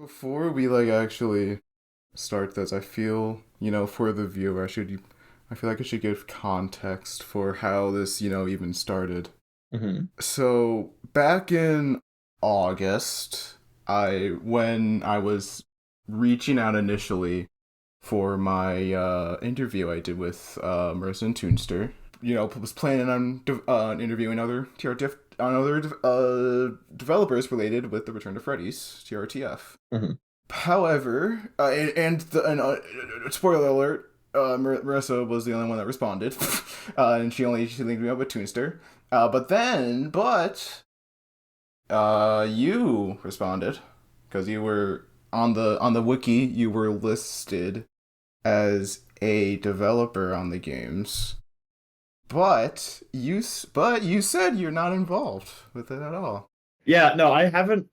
Before we like actually start this, I feel, for the viewer, I feel like I should give context for how this, even started. Hmm. So, back in August, when I was reaching out initially for my interview I did with Marissa and Toonster, was planning on interviewing other developers related with the Return to Freddy's TRTF. Hmm. However, spoiler alert, Marissa was the only one that responded, and she linked me up with Toonster. You responded because you were on the wiki. You were listed as a developer on the games, but you said you're not involved with it at all. Yeah, no, I haven't.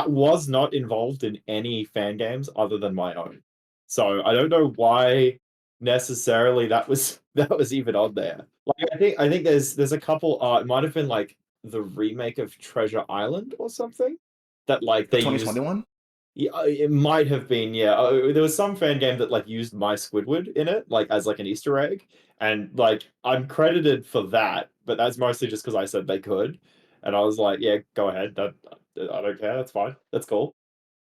Was not involved in any fan games other than my own. So I don't know why necessarily that was that was even on there. Like I think there's a couple it might have been like the remake of Treasure Island or something that like The they used. 2021. Yeah, it might have been, yeah. There was some fan game that like used my Squidward in it, like as like an Easter egg, and like I'm credited for that, but that's mostly just because I said they could, and I was like, yeah, go ahead. I don't care. That's fine. That's cool.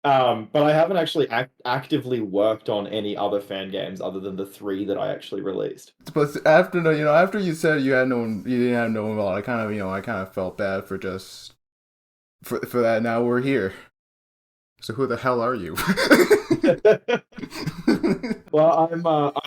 But I haven't actually actively worked on any other fan games other than the three that I actually released. But after after you said you didn't have no involved, I kind of felt bad for just for that. Now we're here. So who the hell are you? Well,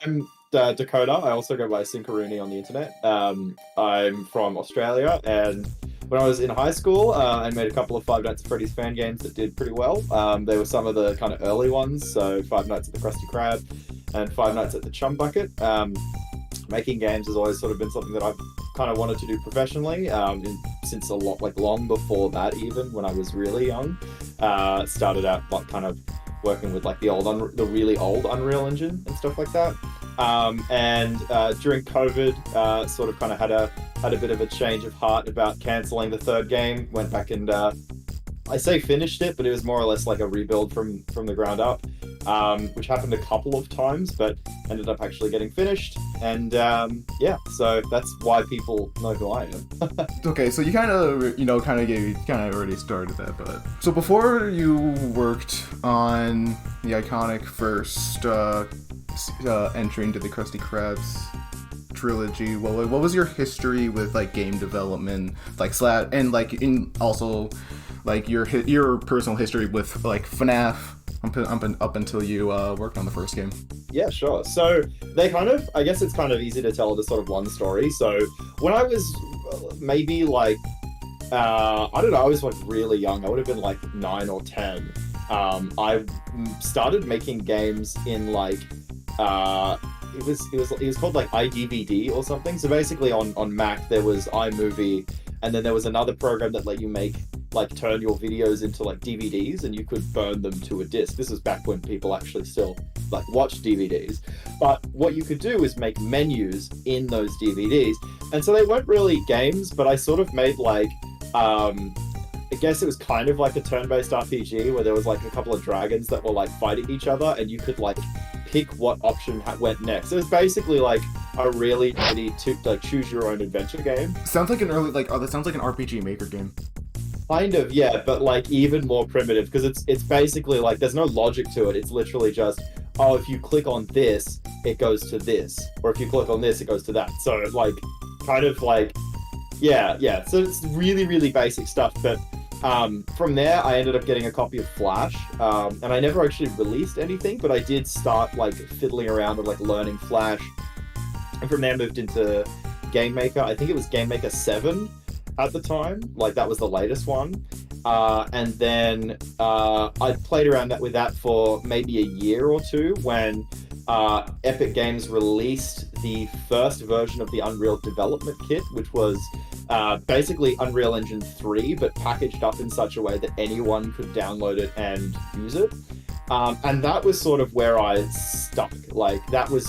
I'm Dakota. I also go by Sinkaruni on the internet. I'm from Australia, and when I was in high school, I made a couple of Five Nights at Freddy's fan games that did pretty well. They were some of the kind of early ones, so Five Nights at the Krusty Krab and Five Nights at the Chum Bucket. Making games has always sort of been something that I've kind of wanted to do professionally, since a lot like long before that, even when I was really young. Started out like kind of working with like the really old Unreal Engine and stuff like that. And during COVID, sort of kind of had a bit of a change of heart about canceling the third game. Went back and I say finished it, but it was more or less like a rebuild from the ground up, which happened a couple of times, but ended up actually getting finished. And yeah, so that's why people know who I am. Okay, so you kind of already started that, but so before you worked on the iconic first entry into the Krusty Krabs trilogy, what was your history with like game development, like and like in also like your personal history with like FNAF up until you worked on the first game? Yeah, sure. So they kind of, I guess it's kind of easy to tell the sort of one story. So when I was maybe like, I don't know, I was like really young. I would have been like 9 or 10. I started making games in like, it was called like iDVD or something. So basically on Mac there was iMovie, and then there was another program that let you turn your videos into like DVDs, and you could burn them to a disc. This was back when people actually still like watched DVDs. But what you could do is make menus in those DVDs. And so they weren't really games, but I sort of made like I guess it was kind of like a turn-based RPG where there was like a couple of dragons that were like fighting each other, and you could like pick what option went next. It was basically like a really ready to like choose your own adventure game. Sounds like an early that sounds like an RPG Maker game. Kind of, yeah, but like even more primitive, because it's basically like there's no logic to it. It's literally just, oh, if you click on this, it goes to this, or if you click on this, it goes to that. So like, kind of like, yeah. So it's really, really basic stuff. But from there, I ended up getting a copy of Flash, and I never actually released anything, but I did start like fiddling around with like learning Flash, and from there moved into Game Maker. I think it was Game Maker 7 at the time, like that was the latest one. And then I played around with that for maybe a year or two when Epic Games released the first version of the Unreal Development Kit, which was basically Unreal Engine 3, but packaged up in such a way that anyone could download it and use it. And that was sort of where I stuck. Like, that was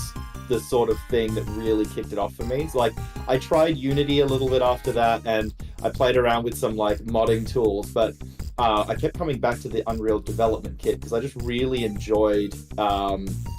the sort of thing that really kicked it off for me. It's like, I tried Unity a little bit after that, and I played around with some like modding tools, but I kept coming back to the Unreal Development Kit because I just really enjoyed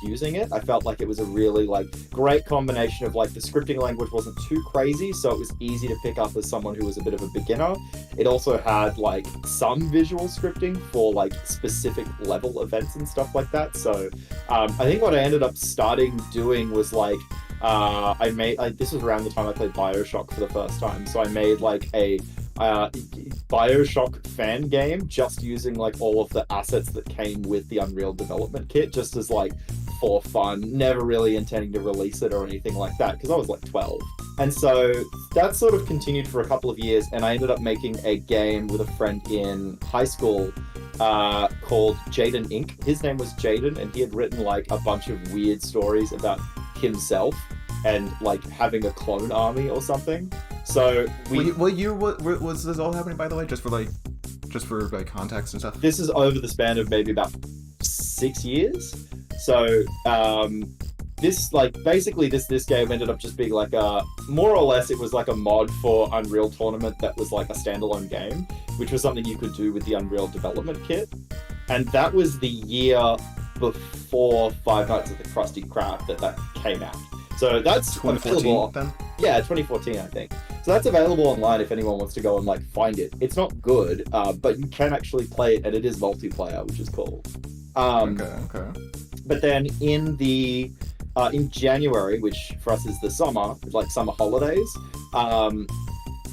using it. I felt like it was a really like great combination of like the scripting language wasn't too crazy, so it was easy to pick up as someone who was a bit of a beginner. It also had like some visual scripting for like specific level events and stuff like that. So I think what I ended up starting doing was like this was around the time I played BioShock for the first time, so I made like a BioShock fan game just using like all of the assets that came with the Unreal Development Kit, just as like for fun, never really intending to release it or anything like that because I was like 12. And so that sort of continued for a couple of years, and I ended up making a game with a friend in high school called Jaden Inc. His name was Jaden, and he had written like a bunch of weird stories about himself and like having a clone army or something. So what year was this all happening, by the way? Just for context and stuff. This is over the span of maybe about 6 years. So this like basically this game ended up just being like a more or less it was like a mod for Unreal Tournament that was like a standalone game, which was something you could do with the Unreal Development Kit, and that was the year before Five Nights at the Krusty Krab that came out. So that's 2014 then? Yeah, 2014, I think. So that's available online if anyone wants to go and like find it. It's not good, but you can actually play it, and it is multiplayer, which is cool. Okay. But then in January, which for us is the summer, like summer holidays,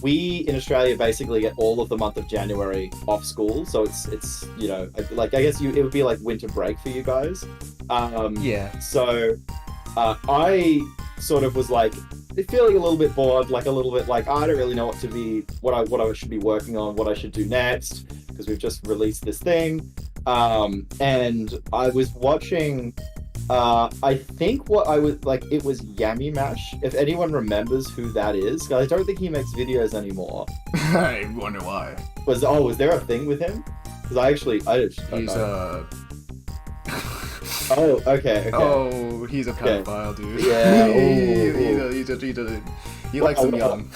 we in Australia basically get all of the month of January off school. So it's you know, like I guess it would be like winter break for you guys. Yeah. So I sort of was like feeling a little bit bored, like a little bit like I don't really know what I should be working on, what I should do next, because we've just released this thing. And I was watching I think what I was like, it was Yummy Mash, if anyone remembers who that is. I don't think he makes videos anymore. I wonder why. Was there a thing with him? Because I just don't He's know. Oh, okay. Oh, he's a pedophile, dude. Yeah. He likes them young.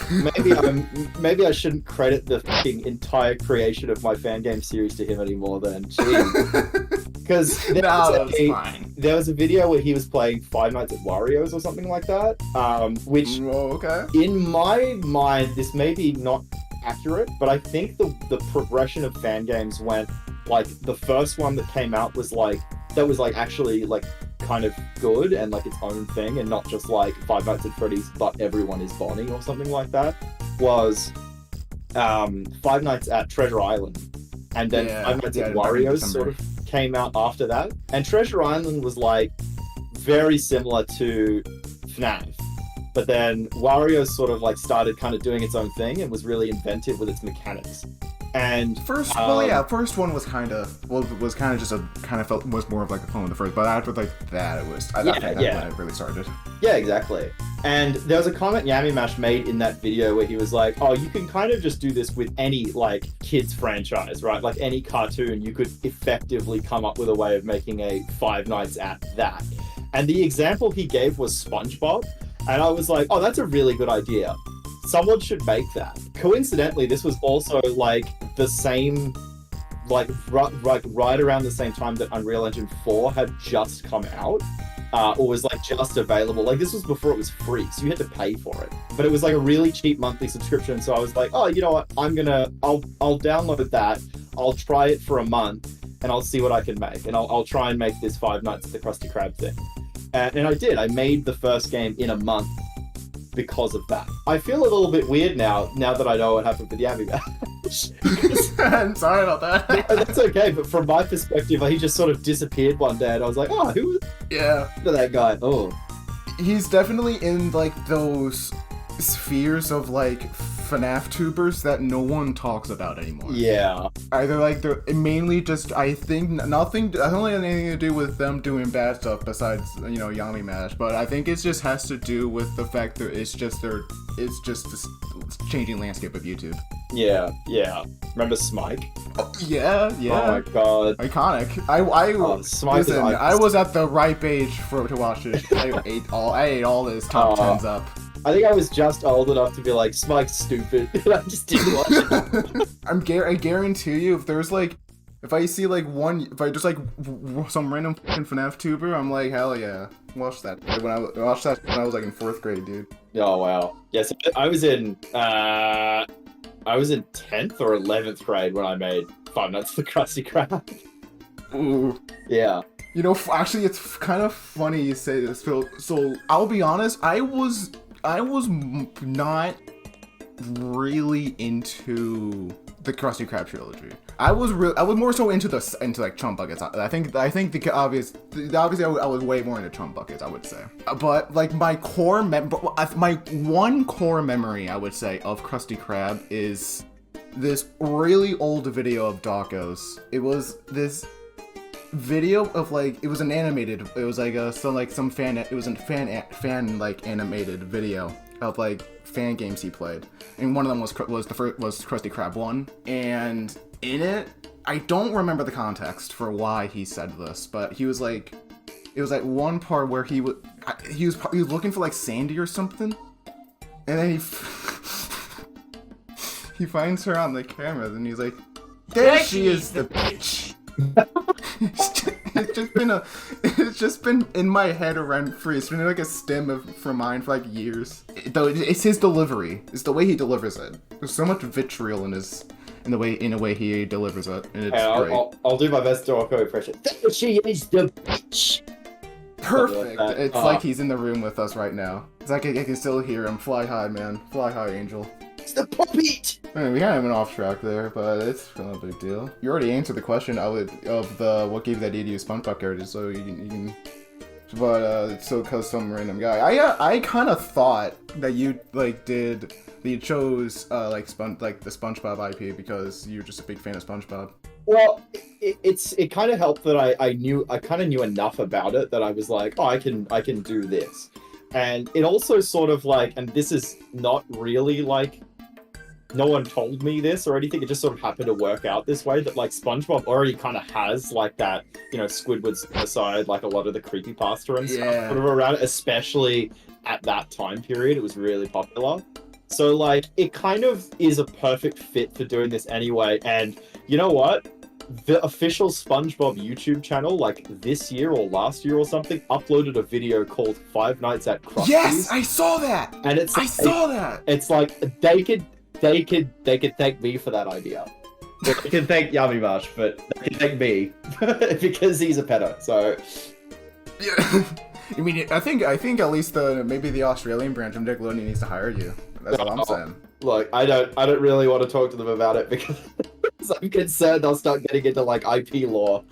Maybe I shouldn't credit the fucking entire creation of my fan game series to him anymore then. Because there was a video where he was playing Five Nights at Wario's or something like that, which in my mind, this may be not accurate, but I think the progression of fan games went like the first one that came out was like actually like kind of good and like its own thing, and not just like Five Nights at Freddy's but everyone is Bonnie or something like that, was Five Nights at Treasure Island, and then Five Nights at Wario's sort of came out after that, and Treasure Island was like very similar to FNAF, but then Wario's sort of like started kind of doing its own thing and was really inventive with its mechanics. And first one was kind of felt was more of like a clone of the first, but after like that it was I think that's when it really started. Yeah, exactly. And there was a comment Yummy Mash made in that video where he was like, "Oh, you can kind of just do this with any like kids franchise, right? Like any cartoon, you could effectively come up with a way of making a Five Nights at that." And the example he gave was SpongeBob, and I was like, "Oh, that's a really good idea. Someone should make that." Coincidentally, this was also like the same, like right around the same time that Unreal Engine 4 had just come out, or was like just available. Like this was before it was free, so you had to pay for it. But it was like a really cheap monthly subscription. So I was like, oh, you know what? I'll download that. I'll try it for a month, and I'll see what I can make, and I'll try and make this Five Nights at the Krusty Krab thing. And I did. I made the first game in a month because of that. I feel a little bit weird now that I know what happened with Yummy Mash. I'm sorry about that. No, that's okay, but from my perspective, he just sort of disappeared one day, and I was like, oh, who was that guy? Oh. He's definitely in, like, those spheres of, like, FNAF tubers that no one talks about anymore. Yeah. Either, like, they're mainly just, I think, nothing, I don't have anything to do with them doing bad stuff besides, you know, Yummy Mash, but I think it just has to do with the fact that it's just this changing landscape of YouTube. Yeah. Remember Smike? Oh, yeah. Oh my god. Iconic. Smike listen, I was at the ripe age to watch it. I ate all his top 10s up. I think I was just old enough to be like, Smike's stupid. And I just didn't watch it. I guarantee you, if there's like, if I see like if I just like some random fucking FNAF tuber, I'm like, hell yeah, watch that. Watched that when I was like in 4th grade, dude. Oh wow. Yes, I was in 10th or 11th grade when I made Five Nights at the Krusty Krab. Ooh. Yeah. You know, actually, it's kind of funny you say this, Phil. So I'll be honest, I was not really into the Krusty Krab trilogy. I was more so into like Chum Buckets. I think obviously I was way more into Chum Buckets, I would say. But like my one core memory, I would say, of Krusty Krab is this really old video of Daco's. It was this video of like, it was an animated, it was like some fan, it was a fan like animated video of like fan games he played, and one of them was Krusty Krab 1, and in it, I don't remember the context for why he said this, but he was like, it was like one part where he was looking for like Sandy or something, and then he finds her on the cameras, and he's like, there she is, the bitch. It's just been in my head rent free. It's been like a stem for mine for like years. Though it's his delivery. It's the way he delivers it. There's so much vitriol in a way he delivers it, and it's great. I'll do my best Dorko impression. There she is, the bitch. Perfect. Like it's like he's in the room with us right now. It's like I can still hear him. Fly high, man. Fly high, Angel. It's the puppet! I mean, we kind of went off track there, but it's no big deal. You already answered the question of what gave that idea to use SpongeBob characters, so you can. But so cause some random guy, I kind of thought that you chose the SpongeBob IP because you're just a big fan of SpongeBob. Well, it kind of helped that I kind of knew enough about it that I was like, oh, I can do this, and it also sort of like, and this is not really like, no one told me this or anything, it just sort of happened to work out this way, that like SpongeBob already kind of has like that, you know, Squidward Suicide, like a lot of the creepypasta and stuff sort of around it, especially at that time period. It was really popular. So like, it kind of is a perfect fit for doing this anyway. And you know what? The official SpongeBob YouTube channel, like this year or last year or something, uploaded a video called Five Nights at Krusty's. Yes, I saw that! And I saw that! It's like, they could thank me for that idea. They can thank Yummy Marsh, but they can thank me because he's a pedo. So yeah, I mean, I think at least maybe the Australian branch of Nickelodeon needs to hire you. That's what I'm saying. Look, I don't really want to talk to them about it because I'm concerned they'll start getting into like IP law.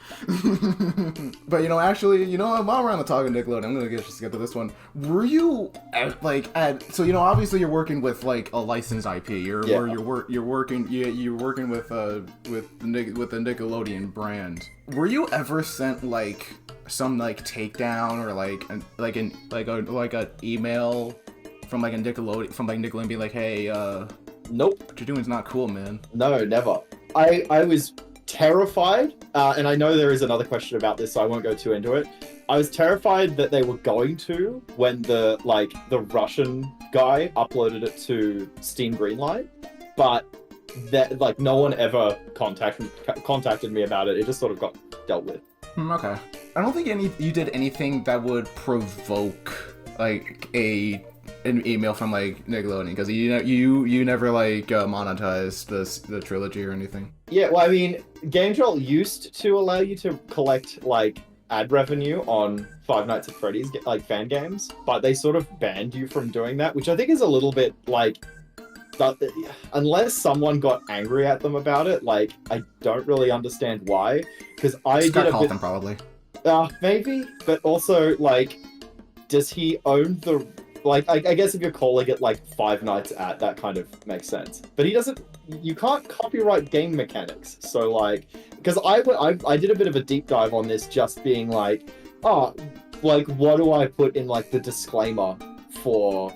But actually, while we're on the talk of Nickelodeon, I'm gonna just get to this one. Were you so obviously you're working with like a licensed IP. You're working with the Nickelodeon brand. Were you ever sent like some like takedown or like an email from like Nickelodeon being like, hey, nope, what you're doing is not cool, man? No, never. I was terrified, and I know there is another question about this, so I won't go too into it. I was terrified that they were going to when the Russian guy uploaded it to Steam Greenlight, but that like no one ever contacted me about it. It just sort of got dealt with. Okay. I don't think you did anything that would provoke like an email from like Nickelodeon, because you never like monetized the trilogy or anything. Yeah, well, I mean, GameJolt used to allow you to collect like ad revenue on Five Nights at Freddy's like fan games, but they sort of banned you from doing that, which I think is a little bit like, unless someone got angry at them about it, like I don't really understand why. Because I did a bit, them probably. Maybe, but also like, does he own the? Like, I guess if you're calling it like Five Nights at, that kind of makes sense. But he doesn't. You can't copyright game mechanics. So like, because I did a bit of a deep dive on this, just being like, like what do I put in like the disclaimer for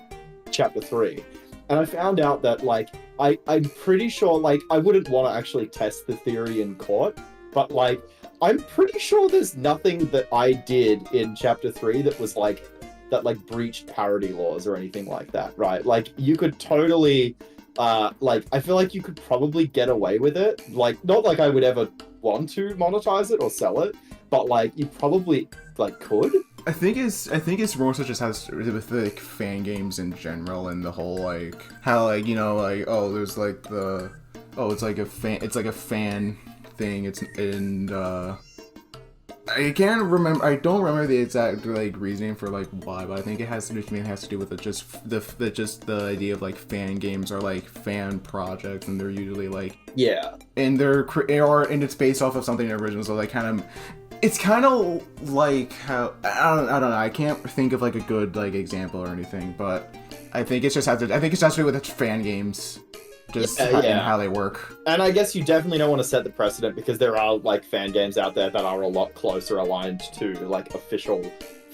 Chapter 3? And I found out that like I'm pretty sure, like, I wouldn't want to actually test the theory in court, but like I'm pretty sure there's nothing that I did in Chapter 3 that was like like breached parody laws or anything like that, right? Like you could totally like I feel like you could probably get away with it. Like not like I would ever want to monetize it or sell it, but like you probably like could. I think it's more so just has to do with like fan games in general and the whole like how like, you know, like there's like the it's like a fan thing. It's and I can't remember. I don't remember the exact like reasoning for like why, but I think it has to do with the idea of like fan games are like fan projects, and they're usually like and it's based off of something original. So like it's kind of like how I don't know. I can't think of like a good like example or anything, but I think it's just to do with the fan games. And how they work. And I guess you definitely don't want to set the precedent because there are like fan games out there that are a lot closer aligned to like official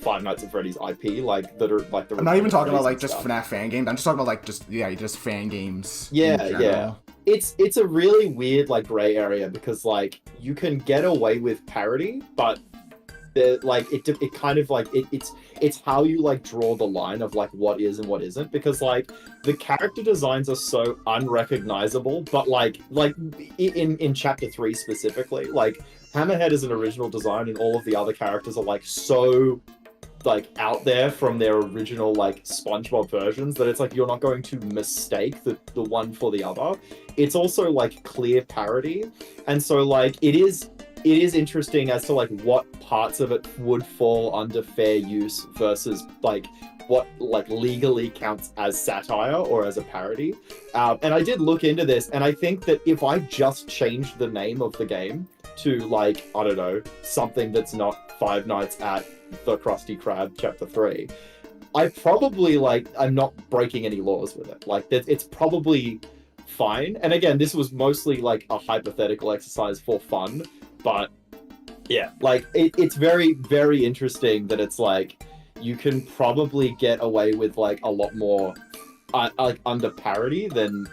Five Nights at Freddy's IP, like that are like the. I'm not even talking about like just FNAF fan games. I'm just talking about like just fan games. Yeah. It's a really weird like gray area because like you can get away with parody, but like it kind of like it's how you like draw the line of like what is and what isn't, because like the character designs are so unrecognizable, but like in chapter 3 specifically, like Hammerhead is an original design and all of the other characters are like so like out there from their original like SpongeBob versions that it's like you're not going to mistake the one for the other. It's also like clear parody, and so like it is interesting as to like what parts of it would fall under fair use versus like what like legally counts as satire or as a parody. And I did look into this, and I think that if I just changed the name of the game to like, I don't know, something that's not Five Nights at the Krusty Krab Chapter 3, I probably like, I'm not breaking any laws with it. Like it's probably fine. And again, this was mostly like a hypothetical exercise for fun. But yeah, like it's very, very interesting that it's like you can probably get away with like a lot more like under parody than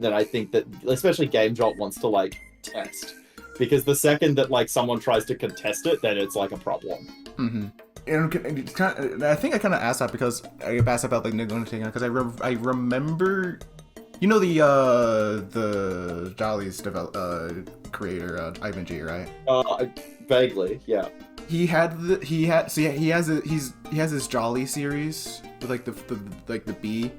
I think that especially Game Jolt wants to like test, because the second that like someone tries to contest it, then it's like a problem. Mm-hmm. And I think I kind of asked that because I asked about like negotiating, because I remember. You know the Jolly's creator, Ivan G, right? Vaguely, yeah. He has his Jolly series with like the bee.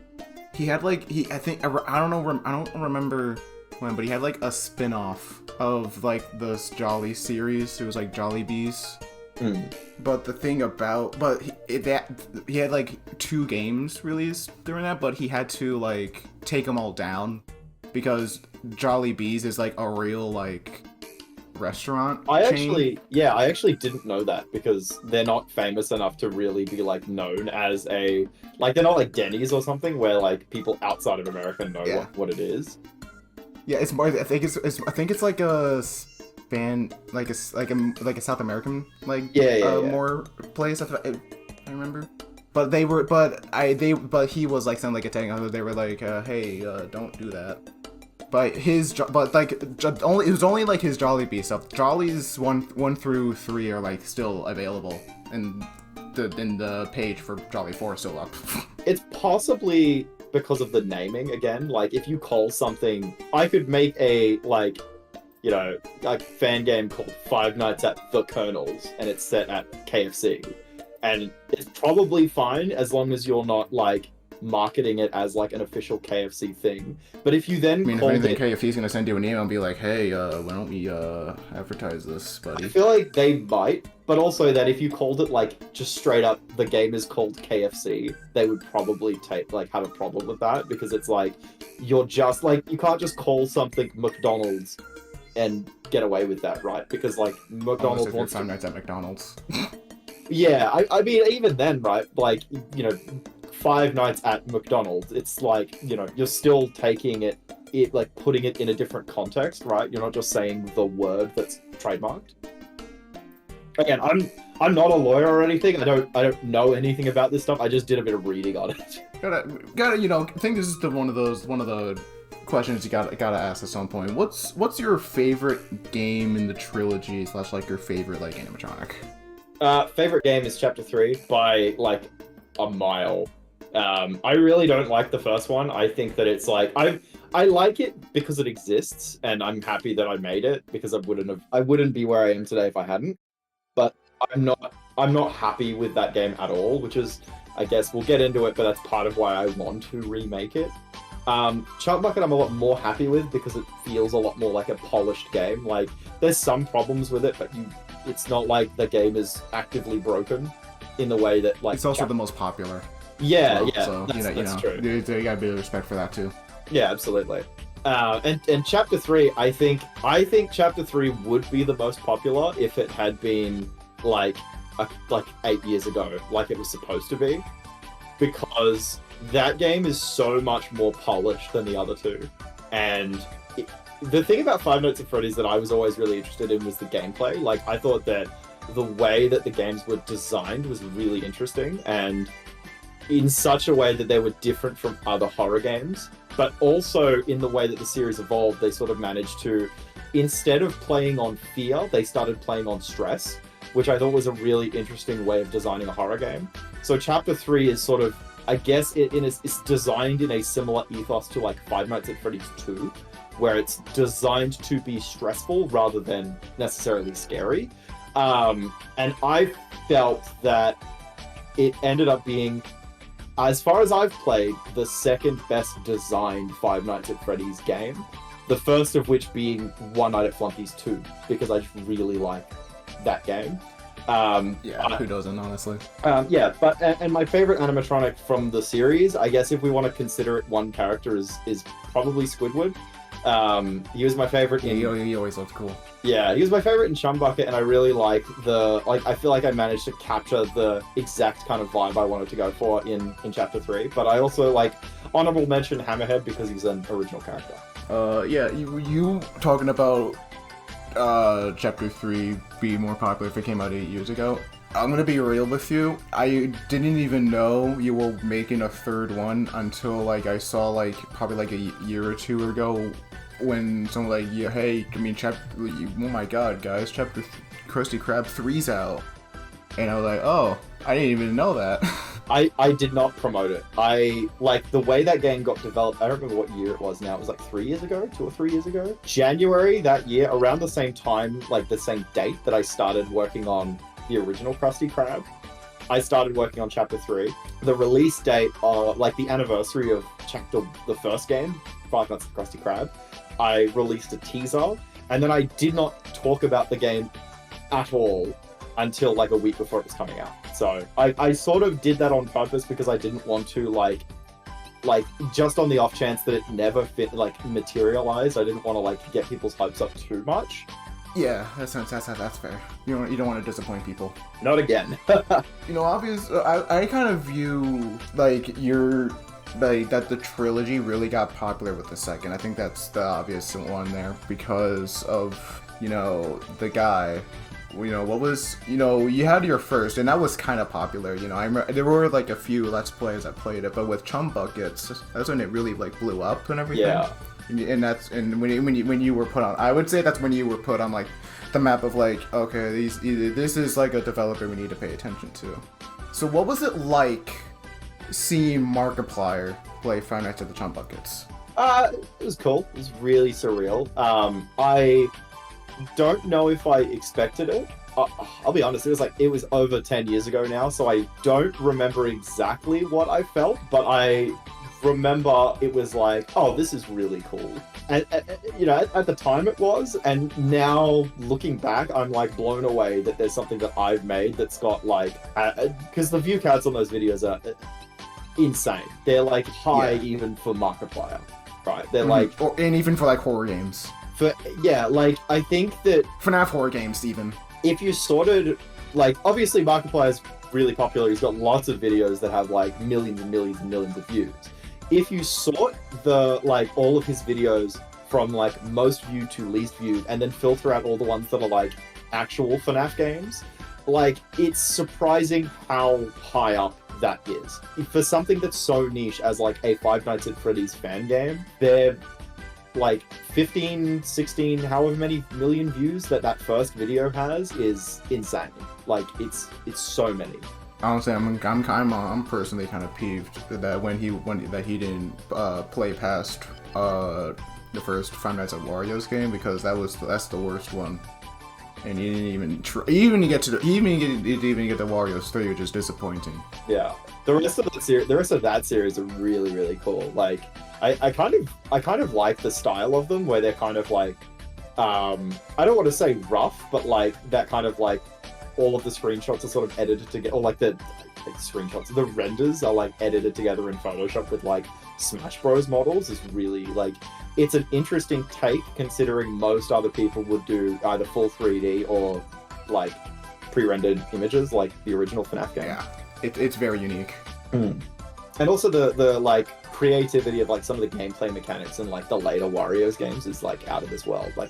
He had like I don't remember when, but he had like a spin-off of like this Jolly series. It was like Jolly Bees. But the thing about he had like 2 games released during that, but he had to like take them all down because Jolly Bees is like a real like restaurant chain. I actually didn't know that, because they're not famous enough to really be like known as a like, they're not like Denny's or something where like people outside of America know what it is. Yeah, it's more. I think it's like a fan, like a South American like more place. I remember. But he was like sounding like a tag. They were like, hey, don't do that. But it was only like his Jollibee stuff. Jollies 1 through 3 are like still available, and the page for Jolly 4 is still up. It's possibly because of the naming again. Like if you call something, I could make a like, you know, like fan game called Five Nights at the Colonel's, and it's set at KFC. And it's probably fine as long as you're not like marketing it as like an official KFC thing. But if you then if anything, KFC's gonna send you an email and be like, hey, why don't we advertise this, buddy? I feel like they might, but also that if you called it like just straight up the game is called KFC, they would probably have a problem with that, because it's like you're just like, you can't just call something McDonald's and get away with that, right? Because like McDonald's wants Five Nights at McDonald's. Yeah, I mean, even then, right? Like, you know, Five Nights at McDonald's, it's like, you know, you're still taking it like putting it in a different context, right? You're not just saying the word that's trademarked. Again, I'm not a lawyer or anything. I don't know anything about this stuff. I just did a bit of reading on it. Gotta, you know, I think this is one of the questions you gotta ask at some point. What's your favorite game in the trilogy / like your favorite like animatronic? Favorite game is Chapter 3 by like a mile. I really don't like the first one. I think that it's like I like it because it exists, and I'm happy that I made it because I wouldn't be where I am today if I hadn't. But I'm not happy with that game at all, which is, I guess we'll get into it, but that's part of why I want to remake it. Chum Bucket I'm a lot more happy with because it feels a lot more like a polished game. Like there's some problems with it, but it's not like the game is actively broken in the way that like it's also the most popular. Yeah, well, yeah, so that's true. You got a bit of respect for that too. Yeah, absolutely. And chapter 3, I think chapter 3 would be the most popular if it had been like 8 years ago, like it was supposed to be, because that game is so much more polished than the other two. And the thing about Five Nights at Freddy's that I was always really interested in was the gameplay. Like I thought that the way that the games were designed was really interesting, and in such a way that they were different from other horror games, but also in the way that the series evolved, they sort of managed to, instead of playing on fear, they started playing on stress, which I thought was a really interesting way of designing a horror game. So chapter 3 is sort of, I guess it's designed in a similar ethos to like Five Nights at Freddy's 2, where it's designed to be stressful rather than necessarily scary. And I felt that it ended up being, as far as I've played, the second best designed Five Nights at Freddy's game. The first of which being One Night at Flunky's 2, because I just really like that game. Who doesn't, honestly? And my favorite animatronic from the series, I guess if we want to consider it one character, is probably Squidward. He was my favorite. He always looked cool. Yeah, he was my favorite in Chum Bucket, and I really like I feel like I managed to capture the exact kind of vibe I wanted to go for in chapter 3. But I also like honorable mention Hammerhead because he's an original character. You talking about chapter 3 being more popular if it came out 8 years ago. I'm gonna be real with you. I didn't even know you were making a third one until like I saw like probably like a year or two ago when someone like, yeah, hey, I mean, oh my god, guys, Krusty Krab 3's out, and I was like, oh, I didn't even know that. I did not promote it. I like the way that game got developed. I don't remember what year it was now. It was like 3 years ago, 2 or 3 years ago. January that year, around the same time, like the same date that I started working on the original Krusty Krab, I started working on chapter 3. The release date, like the anniversary of the first game, Five Nights at Krusty Krab, I released a teaser, and then I did not talk about the game at all until like a week before it was coming out. So I sort of did that on purpose because I didn't want to like just on the off chance that it never materialized. I didn't want to like get people's hopes up too much. Yeah, that's fair. You don't want to disappoint people. Not again. Obviously, I kind of view like that the trilogy really got popular with the second. I think that's the obvious one there because of the guy. You had your first, and that was kind of popular. I remember there were like a few Let's Plays that played it, but with Chum Buckets, that's when it really like blew up and everything. Yeah. And when you were put on, I would say that's when you were put on like the map of like, okay, this is like a developer we need to pay attention to. So what was it like seeing Markiplier play Five Nights at the Chum Buckets? It was cool. It was really surreal. I don't know if I expected it. I'll be honest, it was over 10 years ago now, so I don't remember exactly what I felt, but I remember it was like, oh, this is really cool. And at the time it was, and now looking back, I'm like blown away that there's something that I've made that's got like, because the view counts on those videos are insane. They're like high even for Markiplier, right? They're like, and even for like horror games. I think that FNAF horror games even. If you sorted, like, obviously Markiplier's really popular. He's got lots of videos that have like millions and millions and millions of views. If you sort all of his videos from like most viewed to least viewed, and then filter out all the ones that are like actual FNAF games, like it's surprising how high up that is. For something that's so niche as like a Five Nights at Freddy's fan game, they're like 15, 16, however many million views that first video has is insane. Like it's so many. honestly, I'm personally kind of peeved that when he didn't play past the first Five Nights at Wario's game, because that's the worst one. And he didn't even try, even get to get the Wario's 3, which is disappointing. Yeah, the rest of that series are really, really cool. Like, I kind of like the style of them, where they're kind of like, I don't want to say rough, but like that kind of like all of the screenshots are sort of edited together, or like the screenshots, the renders are like edited together in Photoshop with like Smash Bros models. Is really like, it's an interesting take, considering most other people would do either full 3D or like pre-rendered images like the original FNAF game. Yeah, it's very unique. And also the like creativity of like some of the gameplay mechanics in like the later Wario's games is like out of this world. Like,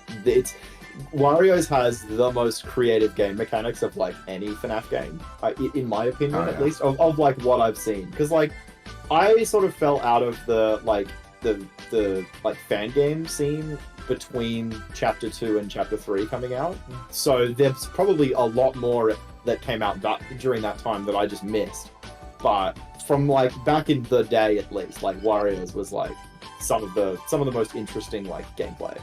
Wario's has the most creative game mechanics of like any FNAF game, in my opinion, at least of like what I've seen. Because like, I sort of fell out of the like fan game scene between Chapter 2 and Chapter 3 coming out. So there's probably a lot more that came out during that time that I just missed. But from like back in the day, at least, like Wario's was like some of the most interesting like gameplay.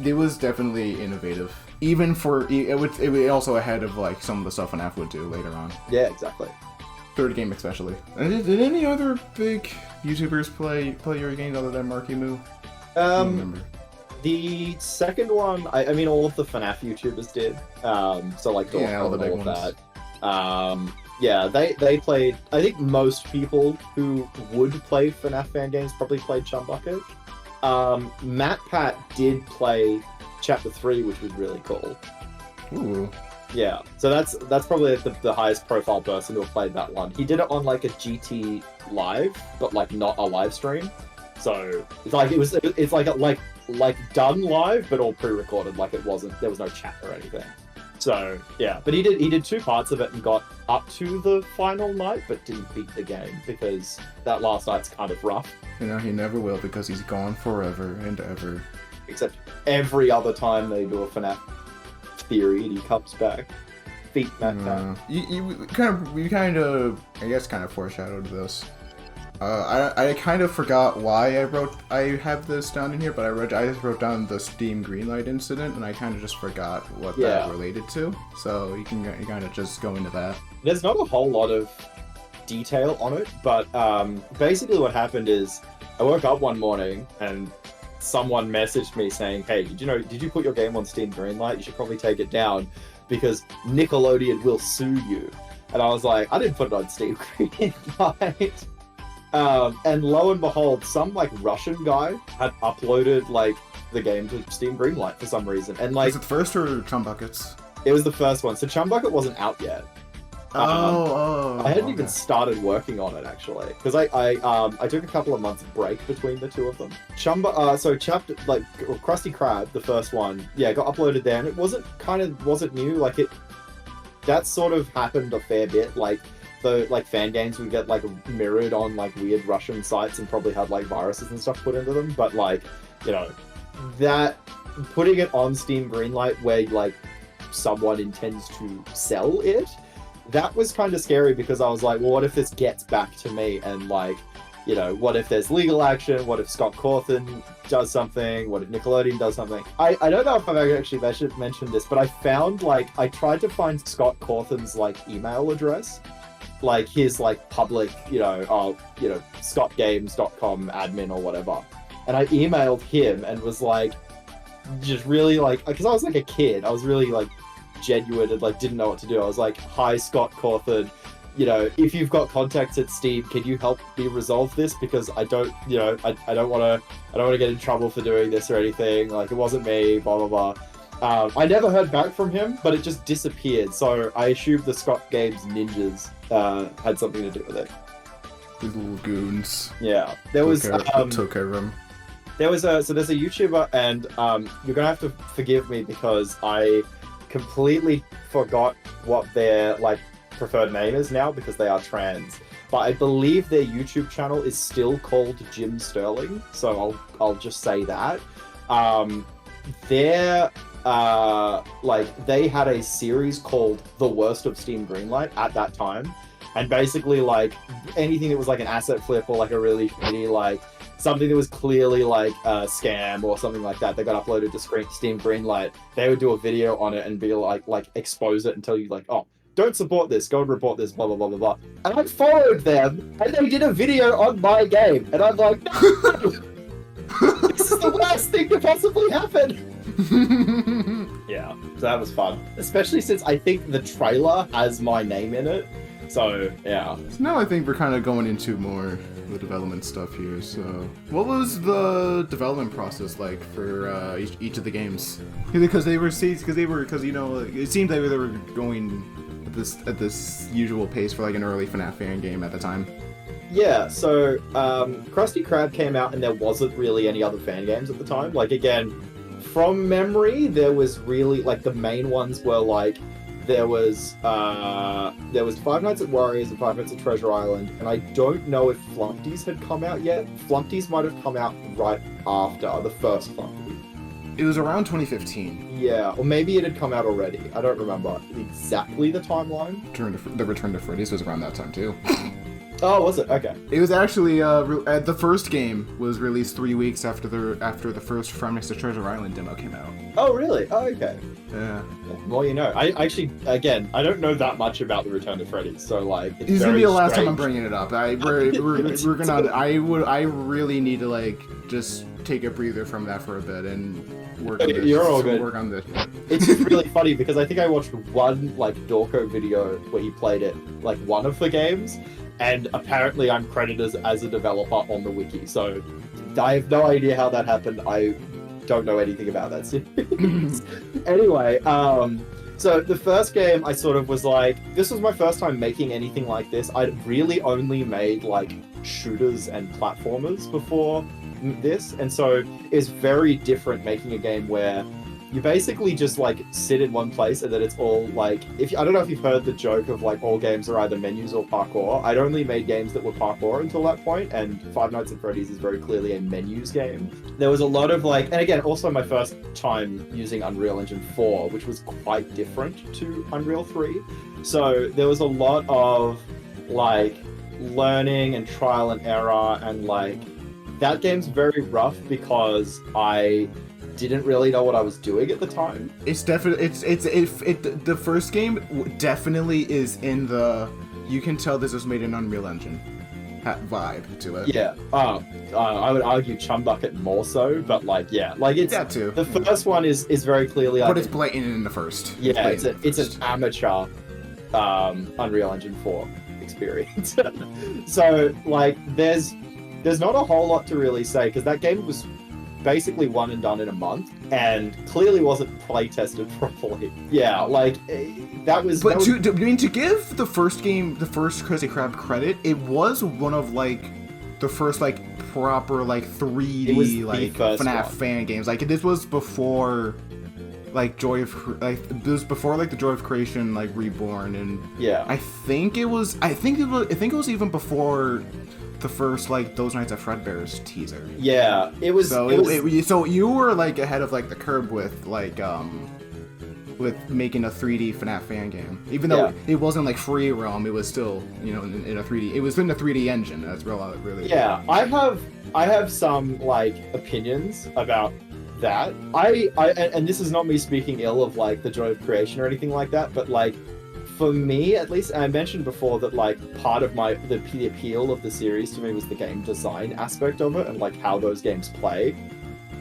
It was definitely innovative, even for it was also ahead of like some of the stuff FNAF would do later on. Yeah, exactly. Third game especially. Did any other big YouTubers play your games other than Marky Moo? I don't remember. The second one, I mean, all of the FNAF YouTubers did. So like all the big all of ones. that. Yeah, they played. I think most people who would play FNAF fan games probably played Chum Bucket. Matt Pat did play Chapter 3, which was really cool. Ooh. Yeah, so that's probably the highest profile person who played that one. He did it on like a GT live, but like not a live stream. So it's like done live, but all pre-recorded. Like, there was no chat or anything. So yeah, but he did 2 parts of it and got up to the final night, but didn't beat the game because that last night's kind of rough. You know, he never will, because he's gone forever and ever. Except every other time they do a FNAF theory and he comes back. Feet Matt Pat. We kind of I guess kind of foreshadowed this. I kind of forgot why I have this down in here, but I just wrote down the Steam Greenlight incident, and I kind of just forgot what that related to. So you kind of just go into that. There's not a whole lot of detail on it, but basically what happened is I woke up one morning and someone messaged me saying, "Hey, did you put your game on Steam Greenlight? You should probably take it down because Nickelodeon will sue you." And I was like, I didn't put it on Steam Greenlight. And lo and behold, some like Russian guy had uploaded like the game to Steam Greenlight for some reason. And like, is it the first or Chum Buckets? It was the first one. So Chum Bucket wasn't out yet. I hadn't even started working on it actually, because I took a couple of months break between the two of them. Chapter like Krusty Krab, the first one, got uploaded there, and it wasn't new. Like that sort of happened a fair bit. Like the fan games would get like mirrored on like weird Russian sites and probably had like viruses and stuff put into them. But like, that putting it on Steam Greenlight where like someone intends to sell it, that was kind of scary, because I was like, well, what if this gets back to me, and like, what if there's legal action? What if Scott Cawthon does something? What if Nickelodeon does something? I don't know if I've actually mentioned this, but I found I tried to find Scott Cawthon's like email address, like his like public, scottgames.com admin or whatever. And I emailed him and was like, just really like, because I was like a kid, I was really like genuine and like didn't know what to do. I was like, "Hi, Scott Cawthon, if you've got contacts at Steam, can you help me resolve this? Because I don't want to get in trouble for doing this or anything. Like, it wasn't me, blah blah blah." I never heard back from him, but it just disappeared. So I assumed the Scott Games ninjas had something to do with it. These little goons. Yeah, there was took care of him. There's a YouTuber, and you're gonna have to forgive me because I completely forgot what their like preferred name is now, because they are trans. But I believe their YouTube channel is still called Jim Sterling, so I'll just say that. They had a series called The Worst of Steam Greenlight at that time, and basically like anything that was like an asset flip or like a really shitty like something that was clearly like a scam or something like that got uploaded to Steam Greenlight, they would do a video on it and be like expose it and tell you like, oh, don't support this, go and report this, blah blah blah blah blah. And I followed them and they did a video on my game and I'm like, no! This is the worst thing to possibly happen. Yeah, so that was fun, especially since I think the trailer has my name in it. So yeah. So now I think we're kind of going into more the development stuff here. So, what was the development process like for each of the games? Because you know, it seemed like they were going at this usual pace for like an early FNAF fan game at the time. Yeah, so Krusty Krab came out and there wasn't really any other fan games at the time. Like again, from memory, there was really like the main ones were like there was Five Nights at Warriors and Five Nights at Treasure Island, and I don't know if Flunkies had come out yet. Flunkies might have come out right after the first Flunky. It was around 2015. Yeah, or maybe it had come out already. I don't remember exactly the timeline. The Return to Freddy's was around that time too. Oh, was it? Okay. It was actually the first game was released 3 weeks after the first Five Nights at Treasure Island demo came out. Oh, really? Oh, okay. Yeah. Well, you know, I actually, again, I don't know that much about the Return to Freddy's, so like, it's gonna be the last time I'm bringing it up. We're gonna. I really need to like just take a breather from that for a bit and work on this. You're all good. Work on this. It's just really funny because I think I watched one like Dorko video where he played it, like one of the games, and apparently I'm credited as a developer on the wiki. So I have no idea how that happened. I don't know anything about that series. Anyway, so the first game I sort of was like, this was my first time making anything like this. I'd really only made like shooters and platformers before this, and so it's very different making a game where you basically just like sit in one place and then it's all like, I don't know if you've heard the joke of like all games are either menus or parkour. I'd only made games that were parkour until that point, and Five Nights at Freddy's is very clearly a menus game. There was a lot of like, and again, also my first time using Unreal Engine 4, which was quite different to Unreal 3. So there was a lot of like learning and trial and error, and like that game's very rough because I didn't really know what I was doing at the time. It's definitely the first game definitely is in the, you can tell this was made in Unreal Engine vibe to it. Yeah. I would argue Chum Bucket more so, but like yeah, like it's that too. The first one is very clearly like, but it's blatant in the first. Yeah, it's an amateur Unreal Engine 4 experience. So like there's not a whole lot to really say because that game was basically one and done in a month and clearly wasn't play tested properly. Yeah, like that was. But to give the first game, the first Krusty Krab credit, it was one of like the first like proper like 3D like FNAF fan games. Like this was before like the Joy of Creation like Reborn, and yeah, I think it was even before the first like Those Nights at Fredbear's teaser. Yeah, it was. So you were like ahead of like the curve with like with making a 3D FNAF fan game. Even though it wasn't like free roam, it was still, you know, in a 3D. It was in a 3D engine. That's really. Yeah, I have some like opinions about that. I and this is not me speaking ill of like the Joy of Creation or anything like that, but like for me at least, and I mentioned before that like part of the appeal of the series to me was the game design aspect of it and like how those games play.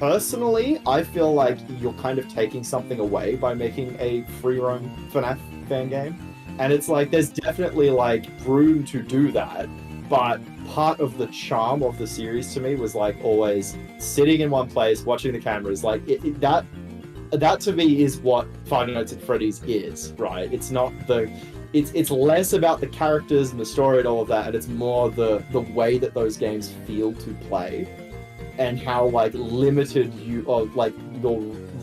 Personally, I feel like you're kind of taking something away by making a free roam FNAF fan game, and it's like there's definitely like room to do that, but part of the charm of the series to me was like always sitting in one place watching the cameras. Like that to me is what Five Nights at Freddy's is, right? It's not it's less about the characters and the story and all of that, and it's more the way that those games feel to play and how like limited your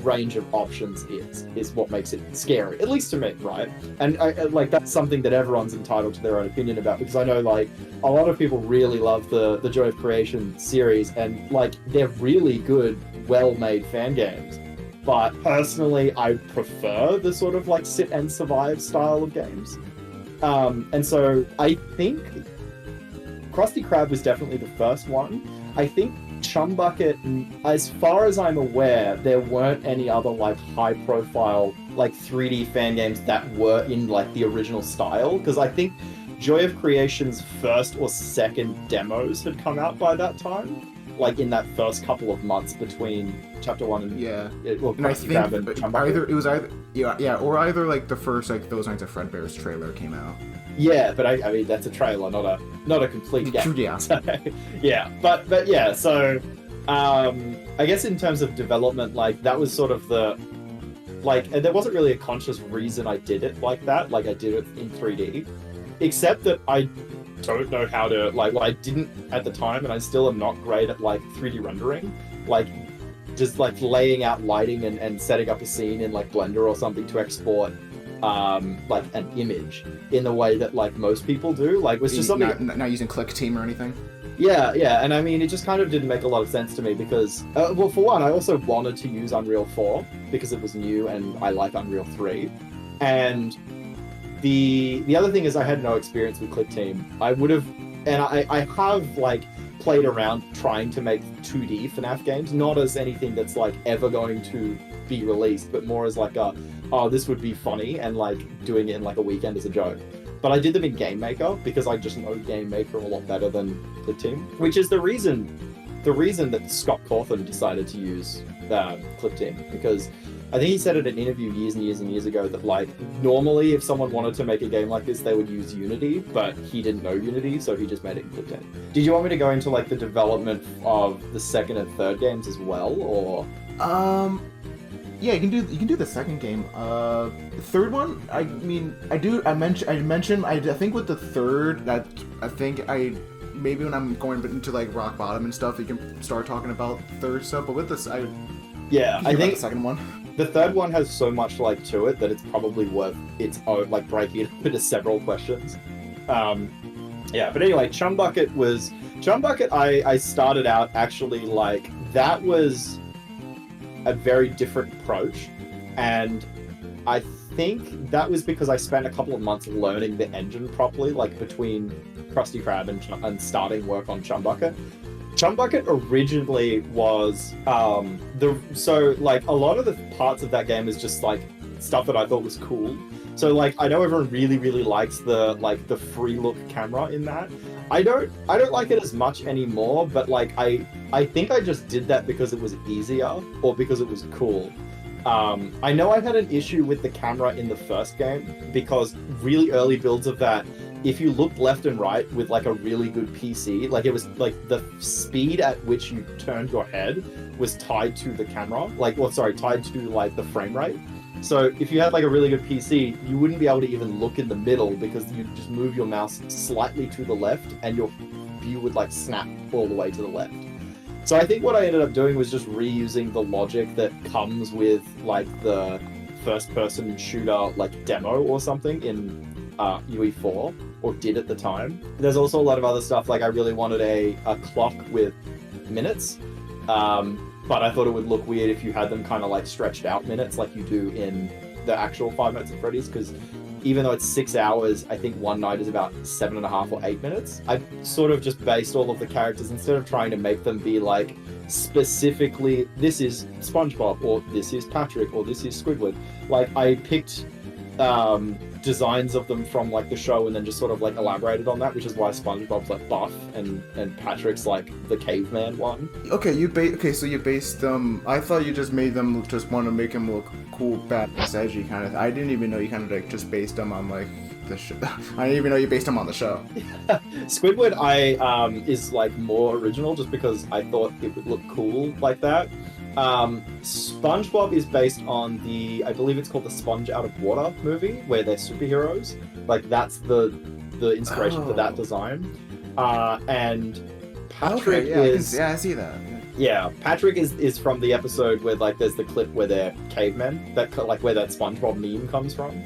range of options is what makes it scary, at least to me, right? And I like that's something that everyone's entitled to their own opinion about, because I know like a lot of people really love the Joy of Creation series, and like they're really good, well-made fan games. But personally, I prefer the sort of like sit and survive style of games. And so I think Krusty Krab was definitely the first one. I think Chum Bucket, as far as I'm aware, there weren't any other like high profile like 3D fan games that were in like the original style, because I think Joy of Creation's first or second demos had come out by that time, like in that first couple of months between Chapter 1 and and I think either like the first like Those Nights at Fredbear's trailer came out. Yeah, but I mean that's a trailer, not a complete game. Yeah. So, yeah, but yeah, so I guess in terms of development, like that was sort of the like, and there wasn't really a conscious reason I did it like that. Like I did it in 3D, except that I don't know how to like. Well, I didn't at the time, and I still am not great at like 3D rendering, like just like laying out lighting and setting up a scene in like Blender or something to export like an image in the way that like most people do. Like was just something not using Click Team or anything. Yeah, and I mean it just kind of didn't make a lot of sense to me because well, for one, I also wanted to use Unreal 4 because it was new and I like Unreal 3, and the other thing is I had no experience with Click Team. I would have, and I have like played around trying to make 2D FNAF games, not as anything that's like ever going to be released, but more as like oh, this would be funny, and like doing it in like a weekend as a joke. But I did them in Game Maker because I just know Game Maker a lot better than Click Team, which is the reason that Scott Cawthon decided to use Click Team, because I think he said in an interview years and years and years ago that like normally if someone wanted to make a game like this they would use Unity, but he didn't know Unity, so he just made it in Click Team. Did you want me to go into like the development of the second and third games as well, or? Yeah, you can do the second game. The third one, I mean, I think with the third, that I think maybe when I'm going into like rock bottom and stuff, you can start talking about third stuff. But with this, I think the second one. The third one has so much like to it that it's probably worth its own, like breaking it up into several questions. Yeah, but anyway, Chum Bucket. I started out actually like that was a very different approach, and I think that was because I spent a couple of months learning the engine properly, like between Krusty Krab and starting work on Chum Bucket. Chum Bucket originally was so like a lot of the parts of that game is just like stuff that I thought was cool. So like I know everyone really likes the free look camera in that. I don't like it as much anymore, but like I think I just did that because it was easier or because it was cool. I know I had an issue with the camera in the first game because really early builds of that, if you looked left and right with like a really good PC, like it was like the speed at which you turned your head was tied to the camera, tied to like the frame rate. So if you had like a really good PC, you wouldn't be able to even look in the middle because you'd just move your mouse slightly to the left and your view would like snap all the way to the left. So I think what I ended up doing was just reusing the logic that comes with like the first person shooter like demo or something in UE4, or did at the time. There's also a lot of other stuff, like I really wanted a clock with minutes, but I thought it would look weird if you had them kind of like stretched out minutes like you do in the actual Five Nights at Freddy's, because even though it's 6 hours, I think one night is about 7.5 or 8 minutes. I sort of just based all of the characters, instead of trying to make them be like specifically this is SpongeBob or this is Patrick or this is Squidward, like I picked designs of them from like the show and then just sort of like elaborated on that, which is why SpongeBob's like buff and Patrick's like the caveman one. So you based them. I thought you just made them just want to make him look cool, badass, edgy kind of. I didn't even know you kind of like just based them on like the show. I didn't even know you based them on the show. Squidward is like more original just because I thought it would look cool like that. SpongeBob is based on I believe it's called the Sponge Out of Water movie, where they're superheroes. Like that's the inspiration for that design. And Patrick is I see that. Yeah, Patrick is from the episode where like there's the clip where they're cavemen, that like where that SpongeBob meme comes from.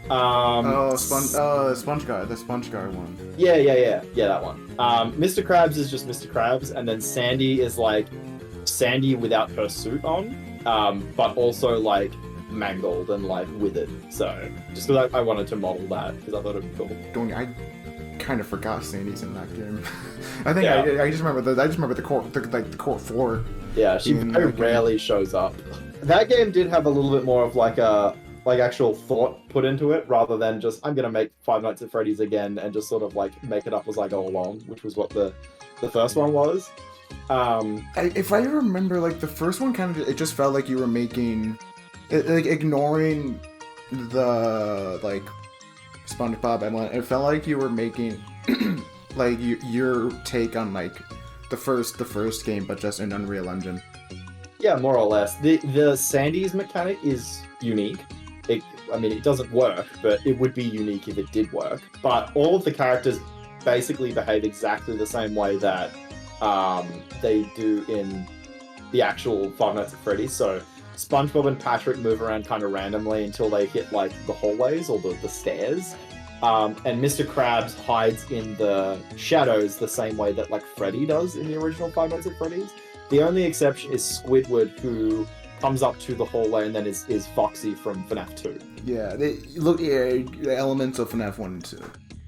The Sponge Guy one. Yeah, that one. Mr. Krabs is just Mr. Krabs, and then Sandy is like Sandy without her suit on, but also like mangled and like withered. So just because I wanted to model that because I thought it'd be cool. I kind of forgot Sandy's in that game. I think Yeah. I just remember the court floor. Yeah, she in very that game. rarely shows up. That game did have a little bit more of like actual thought put into it rather than just I'm gonna make Five Nights at Freddy's again and just sort of like make it up as I go along, which was what the first one was. If I remember, like, the first one it just felt like you were making, like, ignoring the, like, SpongeBob element. It felt like you were making, like, your take on, like, the first game, but just in Unreal Engine. Yeah, more or less. The Sandy's mechanic is unique. It doesn't work, but it would be unique if it did work. But all of the characters basically behave exactly the same way that they do in the actual Five Nights at Freddy's. So SpongeBob and Patrick move around kind of randomly until they hit like the hallways or the stairs. And Mr. Krabs hides in the shadows the same way that like Freddy does in the original Five Nights at Freddy's. The only exception is Squidward, who comes up to the hallway and then is Foxy from FNAF 2. Yeah, the elements of FNAF 1 and 2.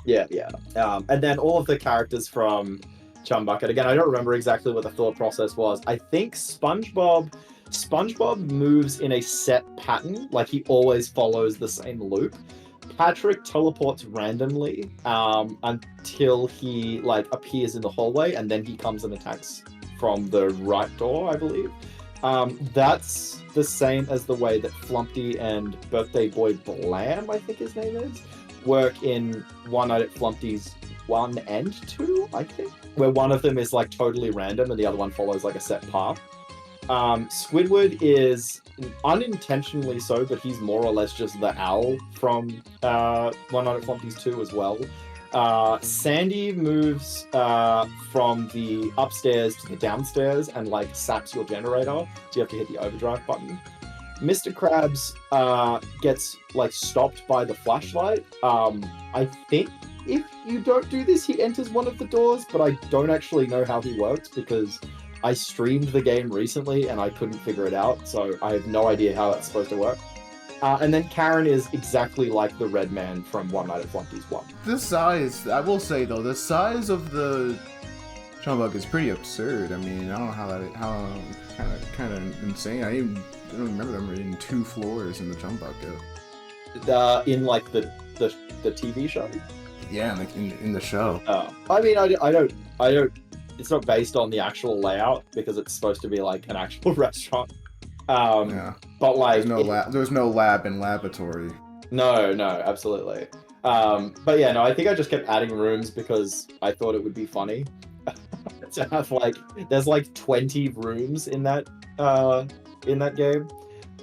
Yeah. And then all of the characters from Chum Bucket. Again, I don't remember exactly what the thought process was. I think SpongeBob moves in a set pattern, like he always follows the same loop. Patrick teleports randomly until he like appears in the hallway, and then he comes and attacks from the right door, I believe. That's the same as the way that Flumpty and Birthday Boy Blam, I think his name is, work in One Night at Flumpty's 1 and 2, I think, where one of them is like totally random and the other one follows like a set path. Squidward is unintentionally so, but he's more or less just the owl from One Night at Flumpty's 2 as well. Sandy moves from the upstairs to the downstairs and like saps your generator, so you have to hit the overdrive button. Mr. Krabs gets like stopped by the flashlight. I think if you don't do this, he enters one of the doors, but I don't actually know how he works because I streamed the game recently and I couldn't figure it out, so I have no idea how that's supposed to work. And then Karen is exactly like the Red Man from One Night at Flumpty's 1. The size, I will say though, the size of the Chum Bucket is pretty absurd. I mean, I don't know how kind of insane. I don't remember them in 2 floors in the Chum Bucket. In like the TV show. Yeah, like in the show. I mean, I don't. It's not based on the actual layout because it's supposed to be like an actual restaurant. Yeah. But like, there's no lab and laboratory. No, absolutely. But yeah, no, I think I just kept adding rooms because I thought it would be funny to have like, there's like 20 rooms in that game.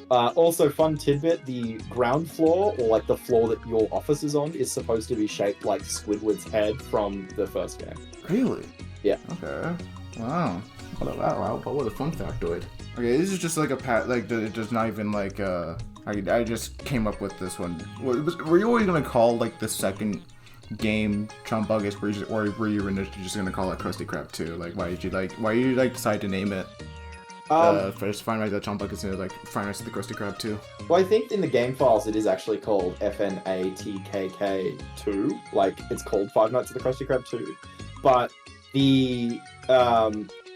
Also, fun tidbit: the ground floor, or like the floor that your office is on, is supposed to be shaped like Squidward's head from the first game. Really? Yeah. Okay. Wow. What a fun factoid. Okay, this is just like just not even like I just came up with this one. Were you always gonna call like the second game Chum Buckets, or were you initially just gonna call it Krusty Krab 2? Like, why did you decide to name it? First Five Nights at Chum Buckets and like Five Nights at the Krusty Krab 2. Well, I think in the game files it is actually called FNATKK 2. Like, it's called Five Nights at the Krusty Krab 2. But the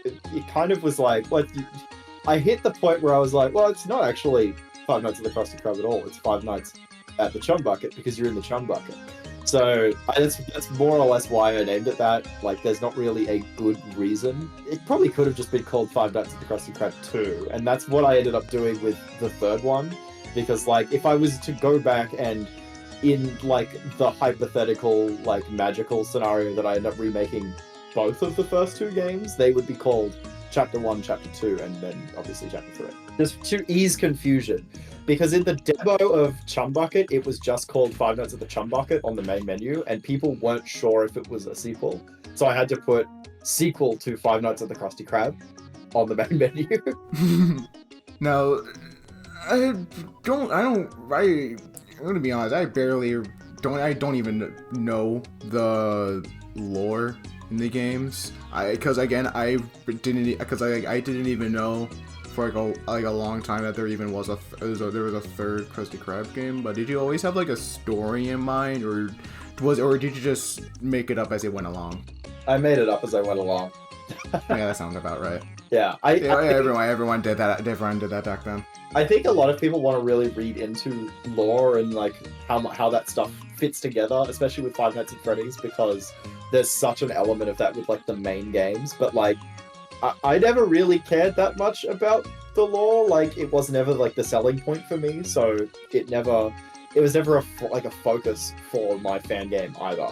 it kind of was like, I hit the point where I was like, well, it's not actually Five Nights at the Krusty Krab at all. It's Five Nights at the Chum Bucket because you're in the Chum Bucket. So that's more or less why I named it that. Like, there's not really a good reason. It probably could have just been called Five Nights at the Krusty Krab 2, and that's what I ended up doing with the third one. Because, like, if I was to go back and in, like, the hypothetical, like, magical scenario that I end up remaking both of the first 2 games, they would be called Chapter 1, Chapter 2, and then, obviously, Chapter 3. Just to ease confusion. Because in the demo of Chum Bucket, it was just called Five Nights at the Chum Bucket on the main menu, and people weren't sure if it was a sequel. So I had to put sequel to Five Nights at the Krusty Krab on the main menu. Now, I'm gonna be honest, I don't even know the lore in the games. I didn't even know for like a long time that there even was there was a third Krusty Krab game. But did you always have like a story in mind, or did you just make it up as it went along? I made it up as I went along. Yeah, that sounds about right. Yeah, everyone did that. Everyone did that back then. I think a lot of people want to really read into lore and like how that stuff fits together, especially with Five Nights at Freddy's, because there's such an element of that with like the main games. But like, I never really cared that much about the lore. Like, it was never like the selling point for me, so it was never a focus for my fan game either.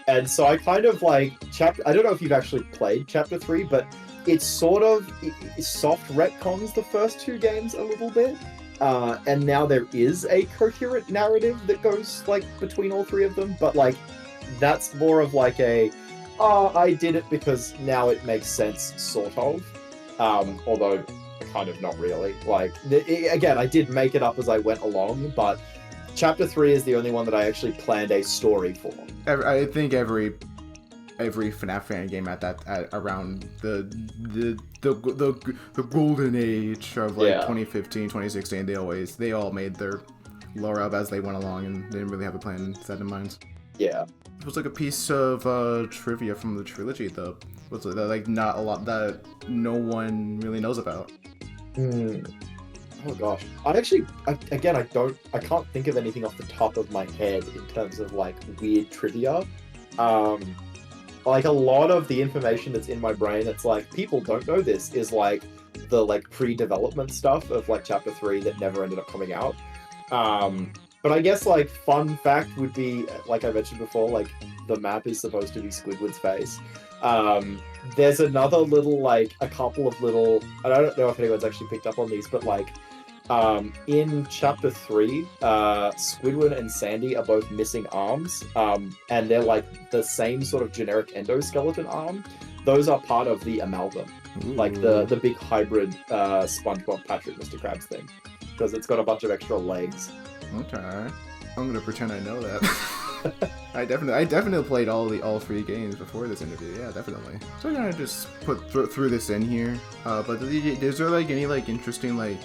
And so I kind of like I don't know if you've actually played Chapter 3, but it's sort of soft retcons the first two games a little bit, and now there is a coherent narrative that goes like between all three of them, but like that's more of like I did it because now it makes sense, sort of, although kind of not really. Like, again, I did make it up as I went along, but Chapter 3 is the only one that I actually planned a story for. I think every FNAF fan game around the golden age of like 2015, 2016, they all made their lore up as they went along and didn't really have a plan set in mind. Yeah. It was like a piece of trivia from the trilogy, though. Was it like not a lot that no one really knows about? Oh gosh, I can't think of anything off the top of my head in terms of like weird trivia. Like a lot of the information that's in my brain that's like people don't know this is like the like pre-development stuff of like Chapter 3 that never ended up coming out. But I guess like fun fact would be, like I mentioned before, like the map is supposed to be Squidward's face. There's another little like a couple of little, I don't know if anyone's actually picked up on these, but like in Chapter 3, Squidward and Sandy are both missing arms, and they're like the same sort of generic endoskeleton arm. Those are part of the amalgam. Ooh. Like the big hybrid SpongeBob Patrick Mr. Krabs thing, because it's got a bunch of extra legs. Okay, I'm gonna pretend I know that. I definitely played all three games before this interview. Yeah, definitely. So I'm gonna just put through this in here. But is there like any like interesting like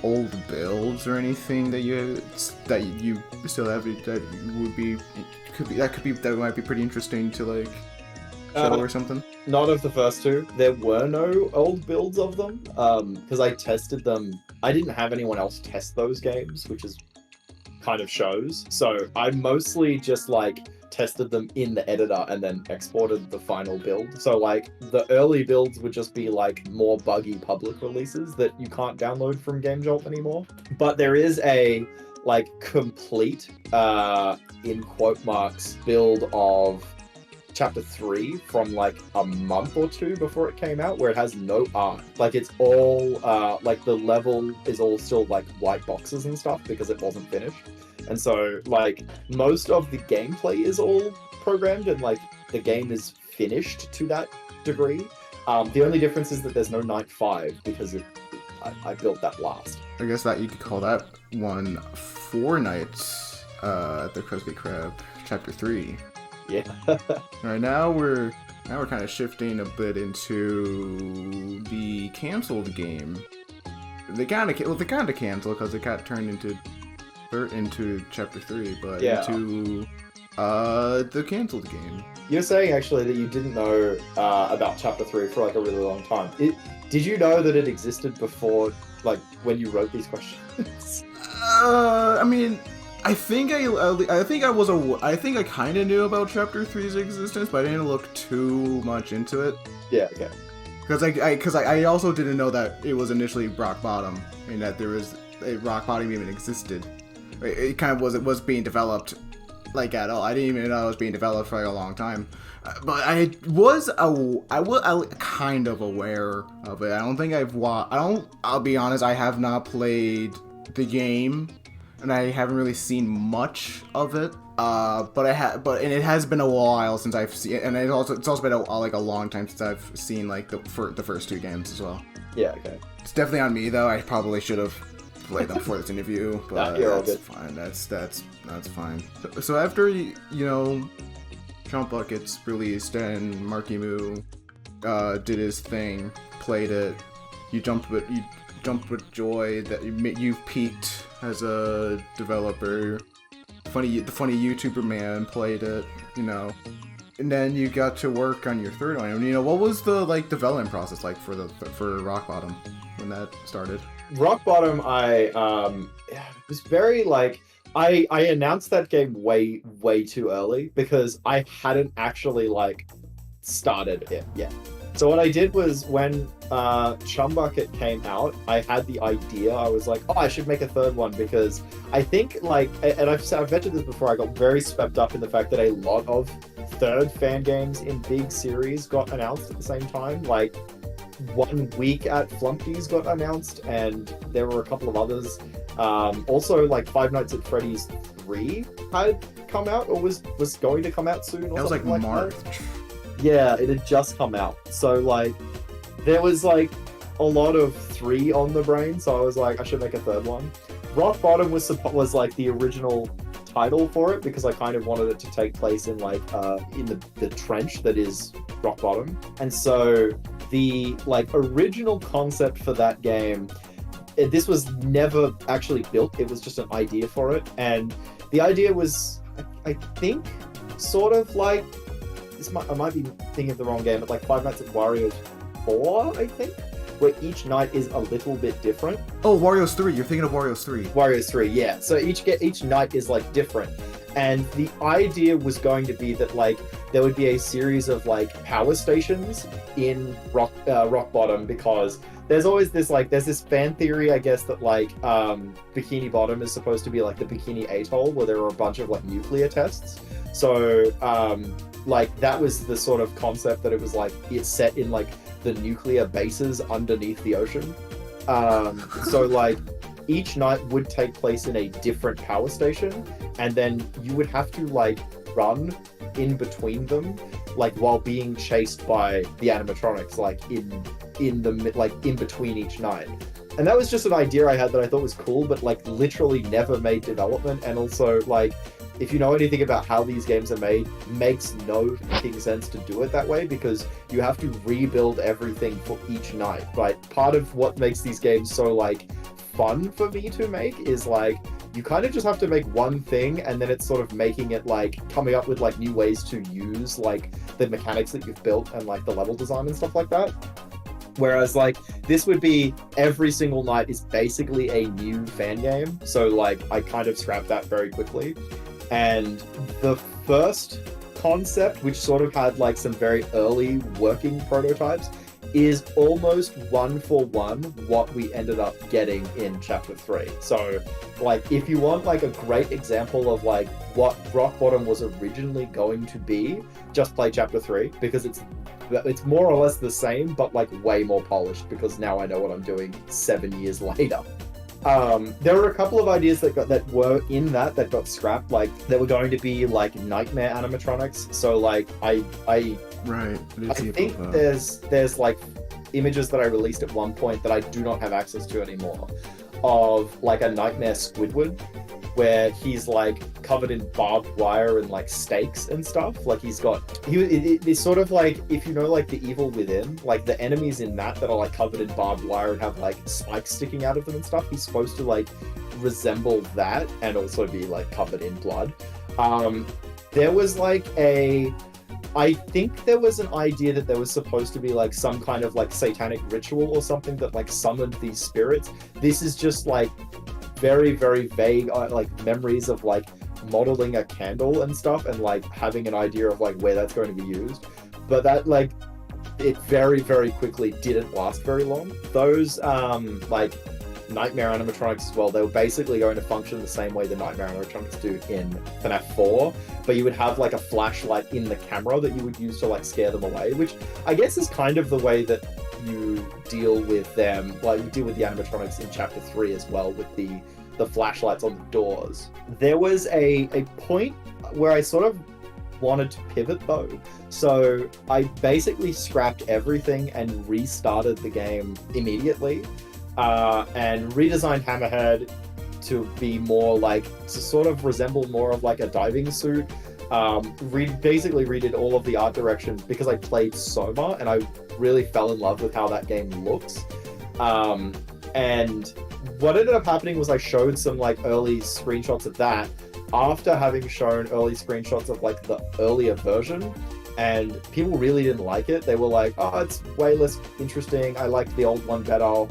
old builds or anything that you still have that might be pretty interesting to like show or something? Not of the first two. There were no old builds of them because I tested them. I didn't have anyone else test those games, which is kind of shows. So I mostly just like tested them in the editor and then exported the final build. So like the early builds would just be like more buggy public releases that you can't download from Game Jolt anymore. But there is a like complete in quote marks build of Chapter 3 from like a month or two before it came out, where it has no art. Like it's all like the level is all still like white boxes and stuff because it wasn't finished. And so like most of the gameplay is all programmed and like the game is finished to that degree. The only difference is that there's no Night 5 because I built that last. I guess that you could call that one 4 nights at the Krusty Krab Chapter 3. Yeah. Alright, now we're kind of shifting a bit into the canceled game. They kind of canceled because it got turned into Chapter 3, but into the canceled game. You're saying actually that you didn't know about Chapter 3 for like a really long time. Did you know that it existed before, like when you wrote these questions? I mean, I think I kind of knew about Chapter 3's existence, but I didn't look too much into it. Yeah, okay. Because I also didn't know that it was initially rock bottom, and that there was a rock bottom even existed. It kind of was being developed like at all. I didn't even know it was being developed for like a long time, but I was kind of aware of it. I'll be honest, I have not played the game. And I haven't really seen much of it, but it has been a while since I've seen it, and it's also been a long time since I've seen like the first two games as well. Yeah, okay. It's definitely on me though. I probably should have played them before this interview, but that's fine. That's fine. So after Chum Buckets released and Marky Moo did his thing, played it, you jumped with joy that you've peaked as a developer. The funny YouTuber man played it, and then you got to work on your third one. What was the development process like for Rock Bottom when that started? Rock Bottom, was very I announced that game way too early because I hadn't actually started it yet. So what I did was when Chum Bucket came out, I had the idea. I was like, oh, I should make a third one because I think and I've mentioned this before, I got very swept up in the fact that a lot of third fan games in big series got announced at the same time. 1 week at Flumpty's got announced, and there were a couple of others. Also, Five Nights at Freddy's 3 had come out, or was going to come out soon. Or that was March. Yeah, it had just come out. So there was a lot of 3 on the brain, so I was like, I should make a third one. Rock Bottom was the original title for it because I kind of wanted it to take place in the trench that is Rock Bottom. And so the original concept for that game, this was never actually built. It was just an idea for it, and the idea was, I think, sort of I might be thinking of the wrong game, but Five Nights at Wario's 4, I think, where each night is a little bit different. Oh, Wario's 3. You're thinking of Wario's 3. Wario's 3, yeah. So each night is different. And the idea was going to be that there would be a series of power stations in Rock Bottom, because there's always this there's this fan theory, I guess, that Bikini Bottom is supposed to be the Bikini Atoll, where there are a bunch of nuclear tests. So that was the sort of concept, that it was it's set in the nuclear bases underneath the ocean. So each night would take place in a different power station, and then you would have to run in between them while being chased by the animatronics in between each night. And that was just an idea I had that I thought was cool, but literally never made development. And also if you know anything about how these games are made, makes no fucking sense to do it that way, because you have to rebuild everything for each night. Part of what makes these games so fun for me to make is you kind of just have to make one thing, and then it's sort of making it coming up with new ways to use the mechanics that you've built and the level design and stuff like that. Whereas this would be every single night is basically a new fan game. So I kind of scrapped that very quickly. And the first concept, which sort of had some very early working prototypes, is almost 1-for-1 what we ended up getting in Chapter 3. So, if you want a great example of what Rock Bottom was originally going to be, just play Chapter 3, because it's more or less the same, but way more polished, because now I know what I'm doing 7 years later. There were a couple of ideas that were in that got scrapped. There were going to be nightmare animatronics. So I think there's images that I released at one point that I do not have access to anymore, of a nightmare Squidward, where he's covered in barbed wire and stakes and stuff. It's sort of if you know the Evil Within, the enemies in that are covered in barbed wire and have spikes sticking out of them and stuff. He's supposed to resemble that and also be covered in blood. There was I think there was an idea that there was supposed to be some kind of satanic ritual or something that summoned these spirits. This is just very, very vague memories of modeling a candle and stuff, and having an idea of where that's going to be used. But that it very, very quickly didn't last very long. Those nightmare animatronics as well, they were basically going to function the same way the nightmare animatronics do in FNAF 4, but you would have a flashlight in the camera that you would use to scare them away, which I guess is kind of the way that you deal with them, you deal with the animatronics in Chapter 3 as well, with the flashlights on the doors. There was a point where I sort of wanted to pivot though. So I basically scrapped everything and restarted the game immediously, and redesigned Hammerhead to be more to sort of resemble more of a diving suit. Basically redid all of the art direction because I played Soma and I really fell in love with how that game looks. And what ended up happening was I showed some like early screenshots of that after having shown early screenshots of like the earlier version, and people really didn't like it. They were like, oh, it's way less interesting. I liked the old one better.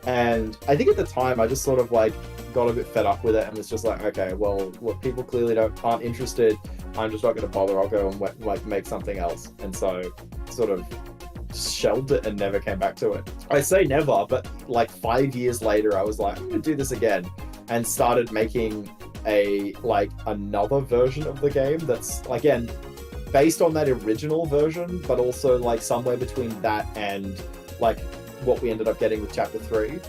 And I think at the time I just sort of like got a bit fed up with it and was just like, okay, well, look, people clearly aren't interested. I'm just not going to bother. I'll go and like make something else. And so sort of shelved it and never came back to it. I say never, but like 5 years later, I was like, I'm going to do this again, and started making another version of the game that's, again, based on that original version, but also like somewhere between that and like what we ended up getting with Chapter 3.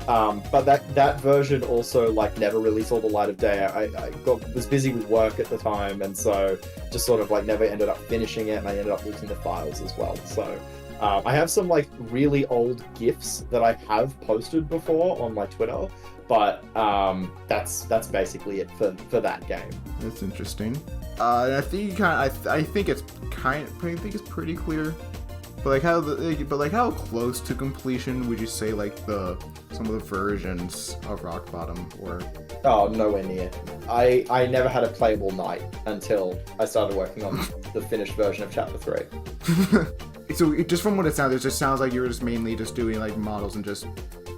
But that version also like never really saw the light of day. I was busy with work at the time, and so just sort of like never ended up finishing it, and I ended up losing the files as well. So I have some like really old GIFs that I have posted before on my Twitter, but that's basically it for that game. That's interesting. I think I think it's pretty clear. But how close to completion would you say like some of the versions of Rock Bottom were? Oh, nowhere near. I never had a playable night until I started working on the finished version of Chapter 3. So just from what it sounds like you were just mainly just doing like models and just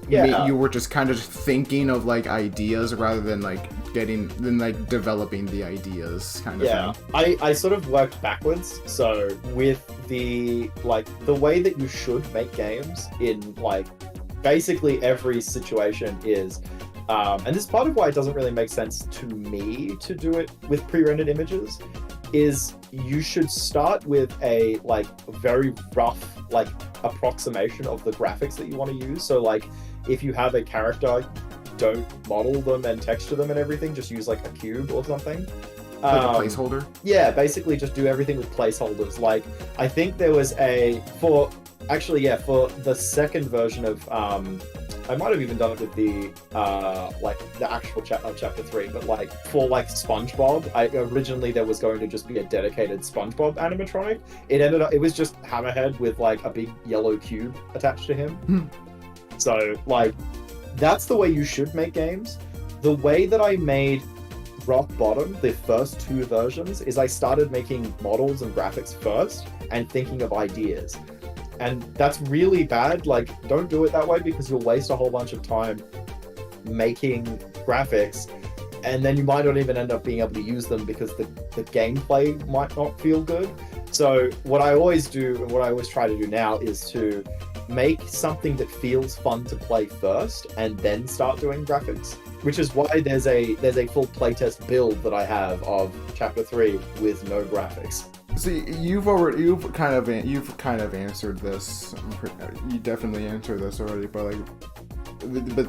you were just kind of thinking of like ideas rather than like developing the ideas kind of thing. I sort of worked backwards. So with the way that you should make games in like basically every situation is and this is part of why it doesn't really make sense to me to do it with pre-rendered images, is you should start with a like very rough like approximation of the graphics that you want to use. So like if you have a character, don't model them and texture them and everything, just use like a cube or something. Like a placeholder? Yeah, basically just do everything with placeholders. Like I think there was for the second version of I might have even done it with the actual chapter 3, but like for like SpongeBob, originally there was going to just be a dedicated SpongeBob animatronic. It was just Hammerhead with like a big yellow cube attached to him. So like that's the way you should make games. The way that I made Rock Bottom, the first two versions, is I started making models and graphics first and thinking of ideas. And that's really bad. Like, don't do it that way because you'll waste a whole bunch of time making graphics, and then you might not even end up being able to use them because the gameplay might not feel good. So what I always do, and what I always try to do now, is to make something that feels fun to play first and then start doing graphics, which is why there's a full playtest build that I have of Chapter 3 with no graphics. See, you've kind of answered this. You definitely answered this already, but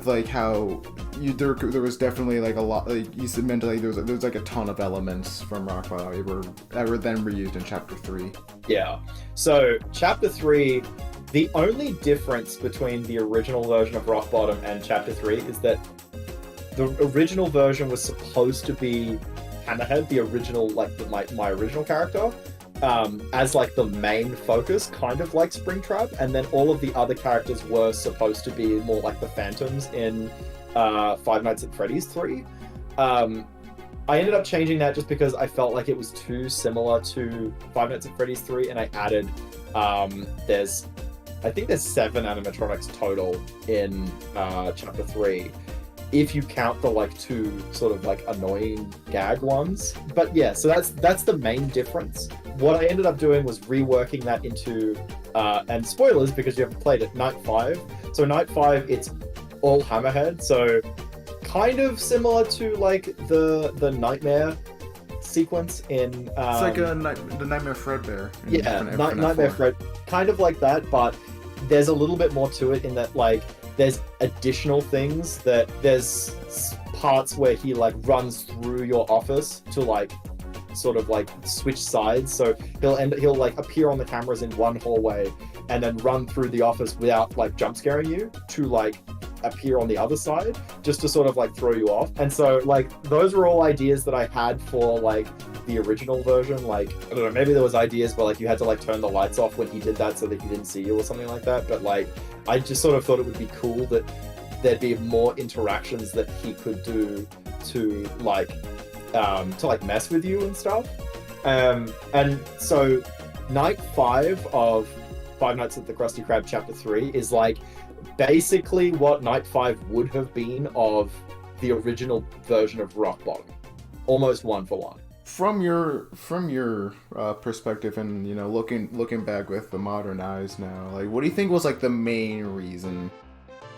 like how there was definitely like a lot. Like you said, mentally there was like a ton of elements from Rock Bottom that were then reused in Chapter 3. Yeah. So Chapter 3, the only difference between the original version of Rock Bottom and Chapter 3 is that the original version was supposed to be Hammerhead, the original my original character, as like the main focus, kind of like Springtrap, and then all of the other characters were supposed to be more like the Phantoms in Five Nights at Freddy's 3. I ended up changing that just because I felt like it was too similar to Five Nights at Freddy's 3, and I added I think there's 7 animatronics total in Chapter 3. If you count the like 2 sort of like annoying gag ones. But yeah, so that's the main difference. What I ended up doing was reworking that into and spoilers because you haven't played it, Night 5. So Night 5, it's all Hammerhead, so kind of similar to like the Nightmare sequence in it's like the Nightmare Fredbear. Yeah, Nightmare Fred, kind of like that, but there's a little bit more to it in that like there's additional things, that there's parts where he like runs through your office to like sort of like switch sides. So he'll like appear on the cameras in one hallway and then run through the office without like jump scaring you to like appear on the other side, just to sort of like throw you off. And so like those were all ideas that I had for like the original version. Like I don't know, maybe there was ideas where like you had to like turn the lights off when he did that so that he didn't see you or something like that. But like I just sort of thought it would be cool that there'd be more interactions that he could do to like mess with you and stuff. And so night 5 of Five Nights at the Krusty Krab Chapter 3 is like basically what night 5 would have been of the original version of Rock Bottom, almost one for one. From your perspective, and you know, looking back with the modern eyes now, like what do you think was like the main reason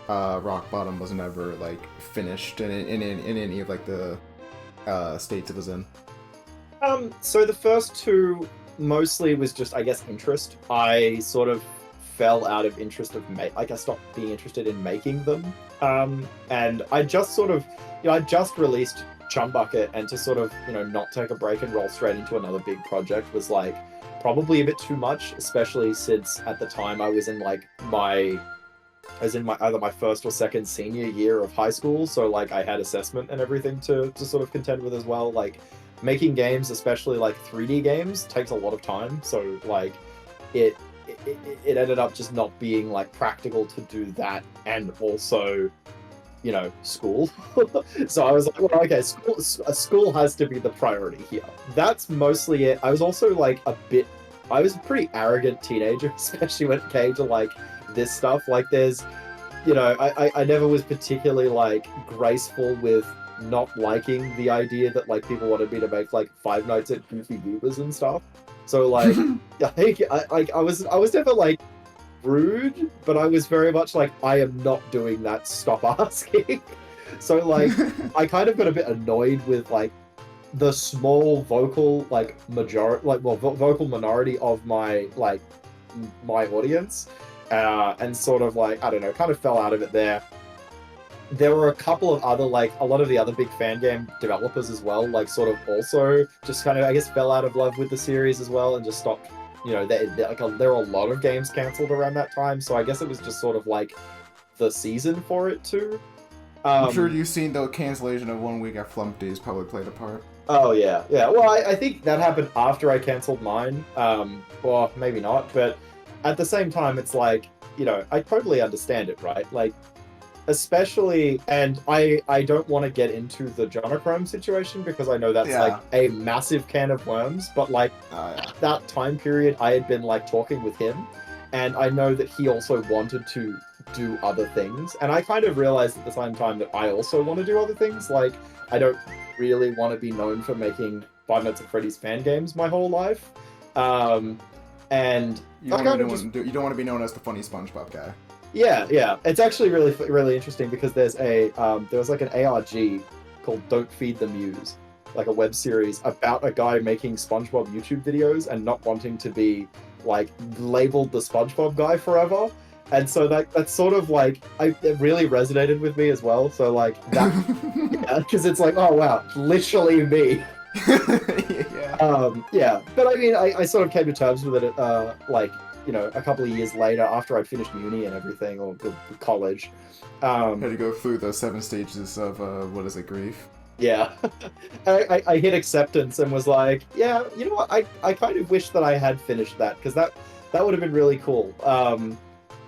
Rock Bottom was never like finished in any of like the states it was in? So the first 2 mostly was just, I guess, interest. I sort of fell out of interest of I stopped being interested in making them. And I just sort of, I just released Chum Bucket, and to sort of, not take a break and roll straight into another big project was like probably a bit too much, especially since at the time I was in like either my first or second senior year of high school. So like I had assessment and everything to sort of contend with as well. Like making games, especially like 3D games, takes a lot of time. So like it ended up just not being like practical to do that and also, school. So I was like, well, okay, school has to be the priority here. That's mostly it. I was also like I was a pretty arrogant teenager, especially when it came to like this stuff. Like there's, I never was particularly like graceful with not liking the idea that like people wanted me to make like Five Nights at Goofy Goobers and stuff. So like I was never like rude, but I was very much like, I am not doing that, stop asking. So like I kind of got a bit annoyed with like the small vocal like vocal minority of my audience, and sort of like, I don't know, kind of fell out of it there. There were a couple of other, like, a lot of the other big fan game developers as well, like, sort of also just kind of, I guess, fell out of love with the series as well and just stopped, there were a lot of games cancelled around that time, so I guess it was just sort of, like, the season for it, too. I'm sure you've seen the cancellation of 1 week at Flump Days probably played a part. Oh, yeah. Yeah, well, I think that happened after I cancelled mine. Well, maybe not, but at the same time, it's like, I totally understand it, right? Like, especially, and I don't want to get into the Jonachrome situation because I know that's like a massive can of worms, but like that time period I had been like talking with him, and I know that he also wanted to do other things, and I kind of realized at the same time that I also want to do other things. Like I don't really want to be known for making Five Nights at Freddy's fan games my whole life, and you don't want to be known as the funny SpongeBob guy. Yeah. It's actually really interesting because there's there was like an ARG called Don't Feed the Muse, like a web series about a guy making SpongeBob YouTube videos and not wanting to be like labeled the SpongeBob guy forever. And so that's sort of like, it really resonated with me as well. So like that, because it's like, oh wow, literally me. Yeah. But I mean, I sort of came to terms with it, like, a couple of years later after I'd finished uni and everything, or college. Had to go through the 7 stages of, grief? Yeah. I hit acceptance and was like, yeah, you know what, I kind of wish that I had finished that, because that would have been really cool.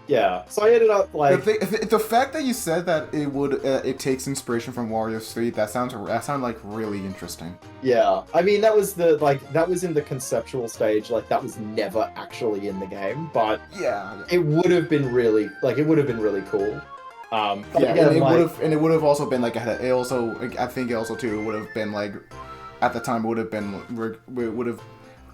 Yeah, so I ended up like the fact that you said that it takes inspiration from Wario's 3. That sounded like really interesting. Yeah, I mean that was in the conceptual stage. Like that was never actually in the game, but yeah, it would have been really cool. It would have also been like I think it also too would have been like at the time would have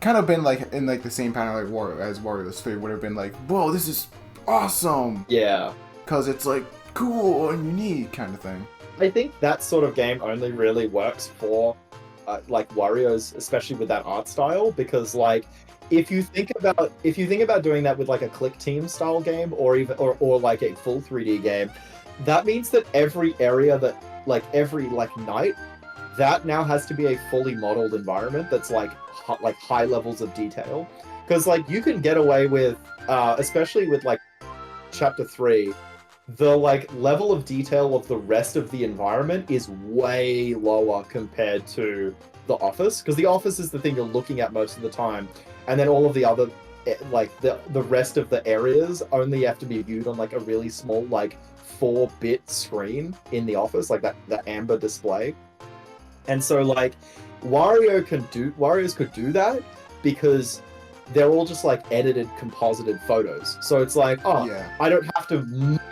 kind of been like in like the same pattern like as Wario's 3 would have been like, whoa, this is awesome. Yeah, because it's like cool and unique kind of thing. I think that sort of game only really works for like Wario's, especially with that art style, because like if you think about doing that with like a click team style game or like a full 3D game, that means that every area that like every like night, that now has to be a fully modeled environment that's like high levels of detail, because like you can get away with especially with like Chapter 3, the like level of detail of the rest of the environment is way lower compared to the office, because the office is the thing you're looking at most of the time, and then all of the other like the rest of the areas only have to be viewed on like a really small like 4-bit screen in the office, like that amber display. And so like Wario's could do that because they're all just like edited composited photos. So it's like, oh, Yeah. I don't have to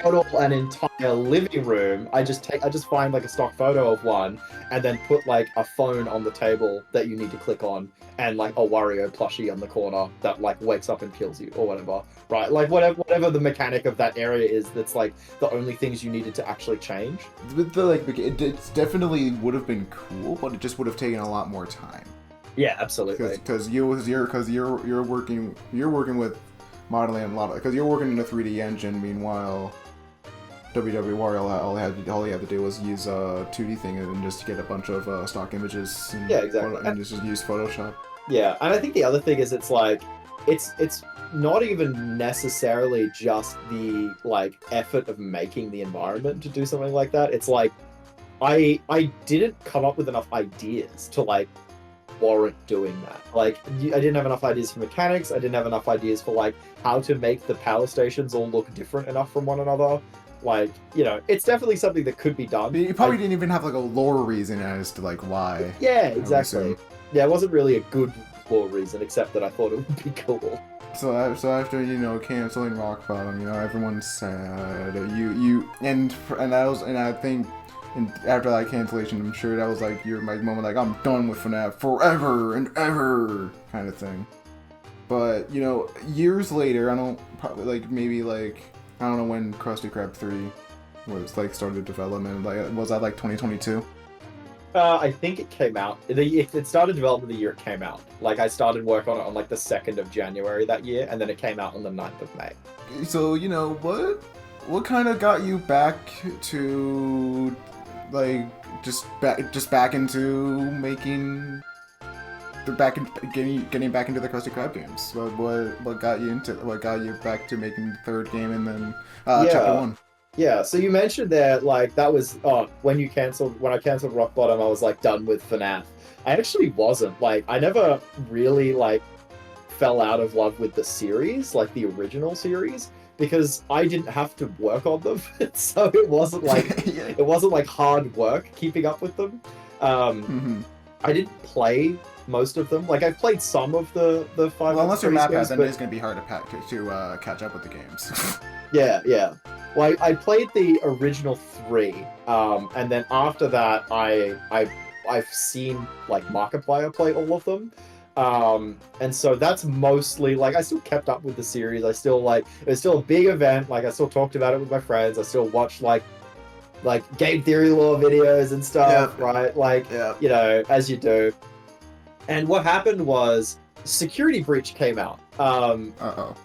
model an entire living room. I just find like a stock photo of one and then put like a phone on the table that you need to click on and like a Wario plushie on the corner that like wakes up and kills you or whatever. Right? Like whatever the mechanic of that area is, that's like the only things you needed to actually change. With the like, it definitely would have been cool, but it just would have taken a lot more time. Yeah, absolutely. Because you're working with modeling a lot, because you're working in a 3D engine. Meanwhile, WW all he had to do was use a 2D thing and just get a bunch of stock images. And Yeah, exactly. And just use Photoshop. Yeah, and I think the other thing is it's like it's not even necessarily just the like effort of making the environment to do something like that. It's like I didn't come up with enough ideas to like warrant doing that. Like I didn't have enough ideas for mechanics. I didn't have enough ideas for like how to make the power stations all look different enough from one another. Like, you know, it's definitely something that could be done. You probably didn't even have like a lore reason as to like why. Yeah, exactly. Yeah, it wasn't really a good lore reason, except that I thought it would be cool. So after canceling Rock Bottom, everyone's sad. I think. And after that cancellation, I'm sure that was like your moment, like I'm done with FNAF forever and ever kind of thing. But years later, I don't know when Krusty Krab 3 was like started development. Like was that like 2022? I think it came out. It started development the year it came out. Like I started work on it on like the 2nd of January that year, and then it came out on the 9th of May. So what kind of got you back to like just back into making getting back into the Krusty Krab games? What got you back to making the 3rd game and then chapter 1? Yeah, so you mentioned there like that was when I cancelled Rock Bottom, I was like done with FNAF. I actually wasn't. Like I never really like fell out of love with the series, like the original series, because I didn't have to work on them, so it wasn't like it wasn't like hard work keeping up with them. I didn't play most of them. Like I've played some of the 5. Well, unless you're map head, then it's going to be hard to catch up with the games. Yeah. Well, I played the original 3, and then after that, I've seen like Markiplier play all of them. And so that's mostly like I still kept up with the series. I still like it was still a big event. Like I still talked about it with my friends. I still watched like game theory lore videos and stuff, right? Like as you do. And what happened was Security Breach came out.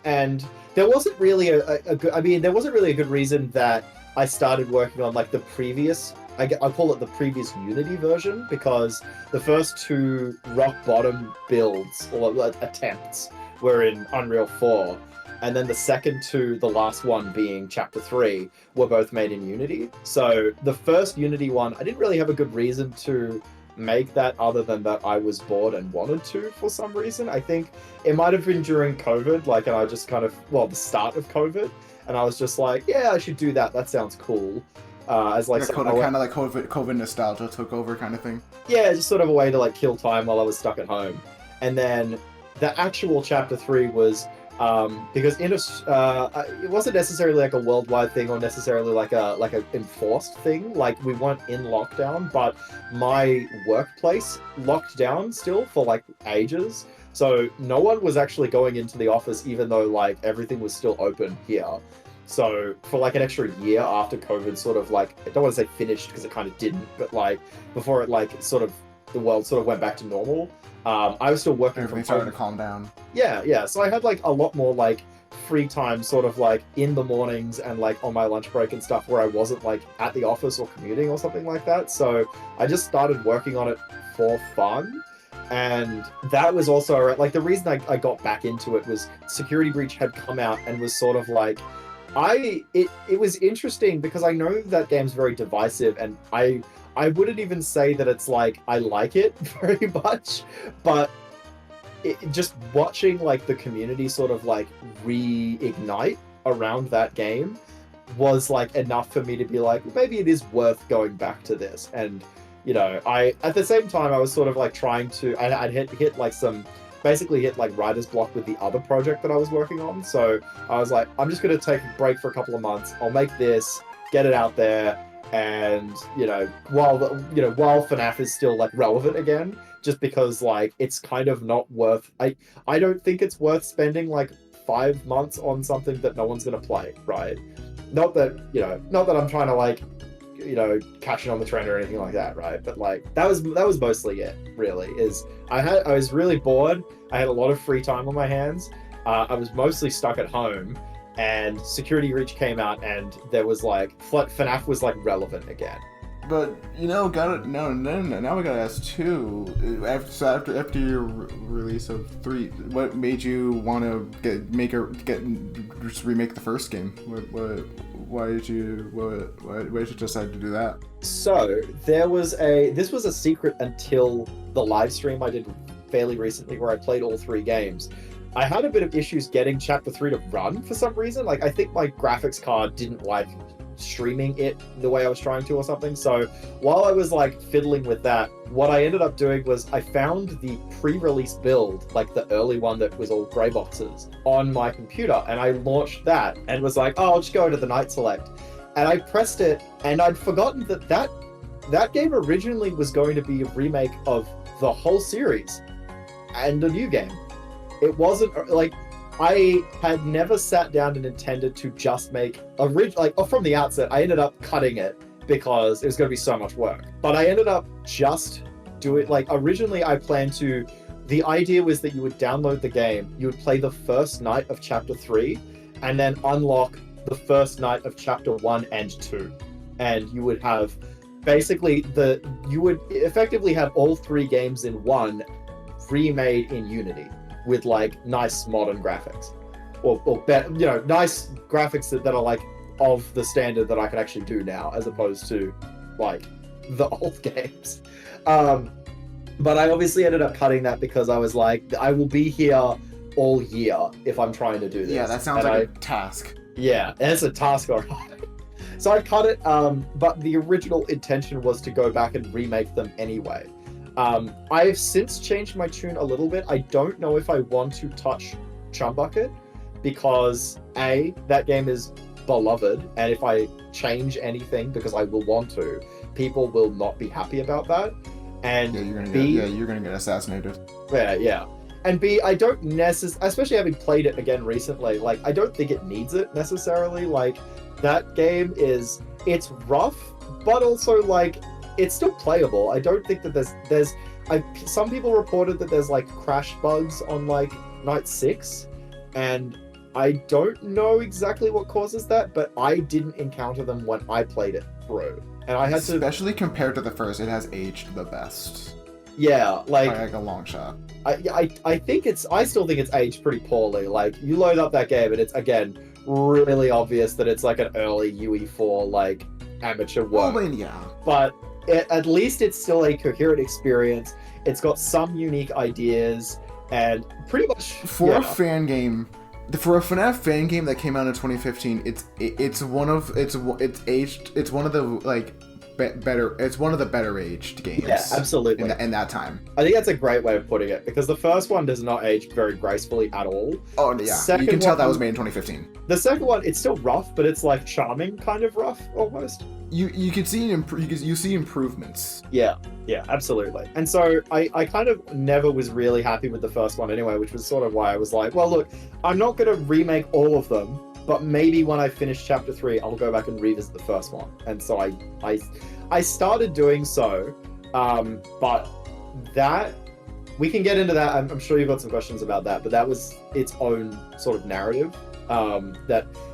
And there wasn't really there wasn't really a good reason that I started working on like the previous. I call it the previous Unity version, because the first 2 Rock Bottom builds or attempts were in Unreal 4, and then the second 2, the last one being Chapter 3, were both made in Unity. So the first Unity one, I didn't really have a good reason to make that other than that I was bored and wanted to for some reason. I think it might have been during COVID, like, and I just kind of, the start of COVID, and I was just like, yeah, I should do that. That sounds cool. As like kind of like COVID nostalgia took over kind of thing. Yeah, just sort of a way to like kill time while I was stuck at home. And then the actual Chapter 3 was because it wasn't necessarily like a worldwide thing or necessarily like a enforced thing. Like we weren't in lockdown, but my workplace locked down still for like ages. So no one was actually going into the office, even though like everything was still open here. So for like an extra year after COVID sort of like, I don't want to say finished because it kind of didn't, but like before it like sort of, the world sort of went back to normal, I was still working from home. Everything started to calm down. Yeah. So I had like a lot more like free time sort of like in the mornings and like on my lunch break and stuff where I wasn't like at the office or commuting or something like that. So I just started working on it for fun. And that was also like the reason I got back into it was Security Breach had come out and was sort of like It was interesting because I know that game's very divisive, and I wouldn't even say that it's like I like it very much, but just watching like the community sort of like reignite around that game was like enough for me to be like, maybe it is worth going back to this. And you know, I at the same time I was sort of like trying to, I'd hit like some, basically hit like writer's block with the other project that I was working on. So I was like, I'm just gonna take a break for a couple of months. I'll make this, get it out there, and you know, while FNAF is still like relevant again, just because like it's kind of not worth. I don't think it's worth spending like 5 months on something that no one's gonna play, right? Not that I'm trying to like, you know, cash in on the trend or anything like that, right? But like that was mostly it, really. Is I was really bored. I had a lot of free time on my hands. I was mostly stuck at home, and Security Reach came out, and there was like FNAF was like relevant again. But you know, now we gotta ask too. After your release of 3, what made you want to just remake the first game? Why did you decide to do that? So this was a secret until the live stream I did fairly recently, where I played all 3 games. I had a bit of issues getting Chapter 3 to run for some reason. Like I think my graphics card didn't like streaming it the way I was trying to or something. So while I was like fiddling with that, what I ended up doing was I found the pre-release build, like the early one that was all grey boxes, on my computer, and I launched that and was like, oh, I'll just go to the night select. And I pressed it, and I'd forgotten that game originally was going to be a remake of the whole series and a new game. It wasn't like, I had never sat down and intended to just make from the outset. I ended up cutting it because it was going to be so much work. But I ended up just doing like, originally I planned to. The idea was that you would download the game, you would play the first night of Chapter 3, and then unlock the first night of Chapter 1 and 2, and you would have basically you would effectively have all 3 games in one, remade in Unity, with like nice modern graphics, or you know, nice graphics that are like of the standard that I can actually do now, as opposed to like the old games. But I obviously ended up cutting that because I was like, I will be here all year if I'm trying to do this. Yeah, that sounds like a task. Yeah, and it's a task, alright. So I cut it, but the original intention was to go back and remake them anyway. I've since changed my tune a little bit. I don't know if I want to touch Chum Bucket, because A, that game is beloved, and if I change anything, because I will want to, people will not be happy about that. And you're gonna get assassinated. Yeah. And B, I don't necessarily, especially having played it again recently, like, I don't think it needs it necessarily. Like, that game it's rough, but also, like, it's still playable. I don't think that some people reported that there's, like, crash bugs on, like, night 6, and I don't know exactly what causes that, but I didn't encounter them when I played it through. And I had especially compared to the first, it has aged the best. Yeah, like a long shot. I still think it's aged pretty poorly. Like, you load up that game and it's, again, really obvious that it's like an early UE4 like amateur work. Well, yeah. But at least it's still a coherent experience. It's got some unique ideas, and pretty much for a fan game. For a FNAF fan game that came out in 2015, it's one of the like it's one of the better aged games. Yeah, absolutely. In that time, I think that's a great way of putting it, because the first one does not age very gracefully at all. Oh yeah, you can tell that was made in 2015. The second one, it's still rough, but it's like charming kind of rough almost. You can see you see improvements. Yeah, absolutely. And so I kind of never was really happy with the first one anyway, which was sort of why I was like, well, look, I'm not going to remake all of them, but maybe when I finish Chapter 3, I'll go back and revisit the first one. And so I started doing so, but that, we can get into that. I'm sure you've got some questions about that, but that was its own sort of narrative.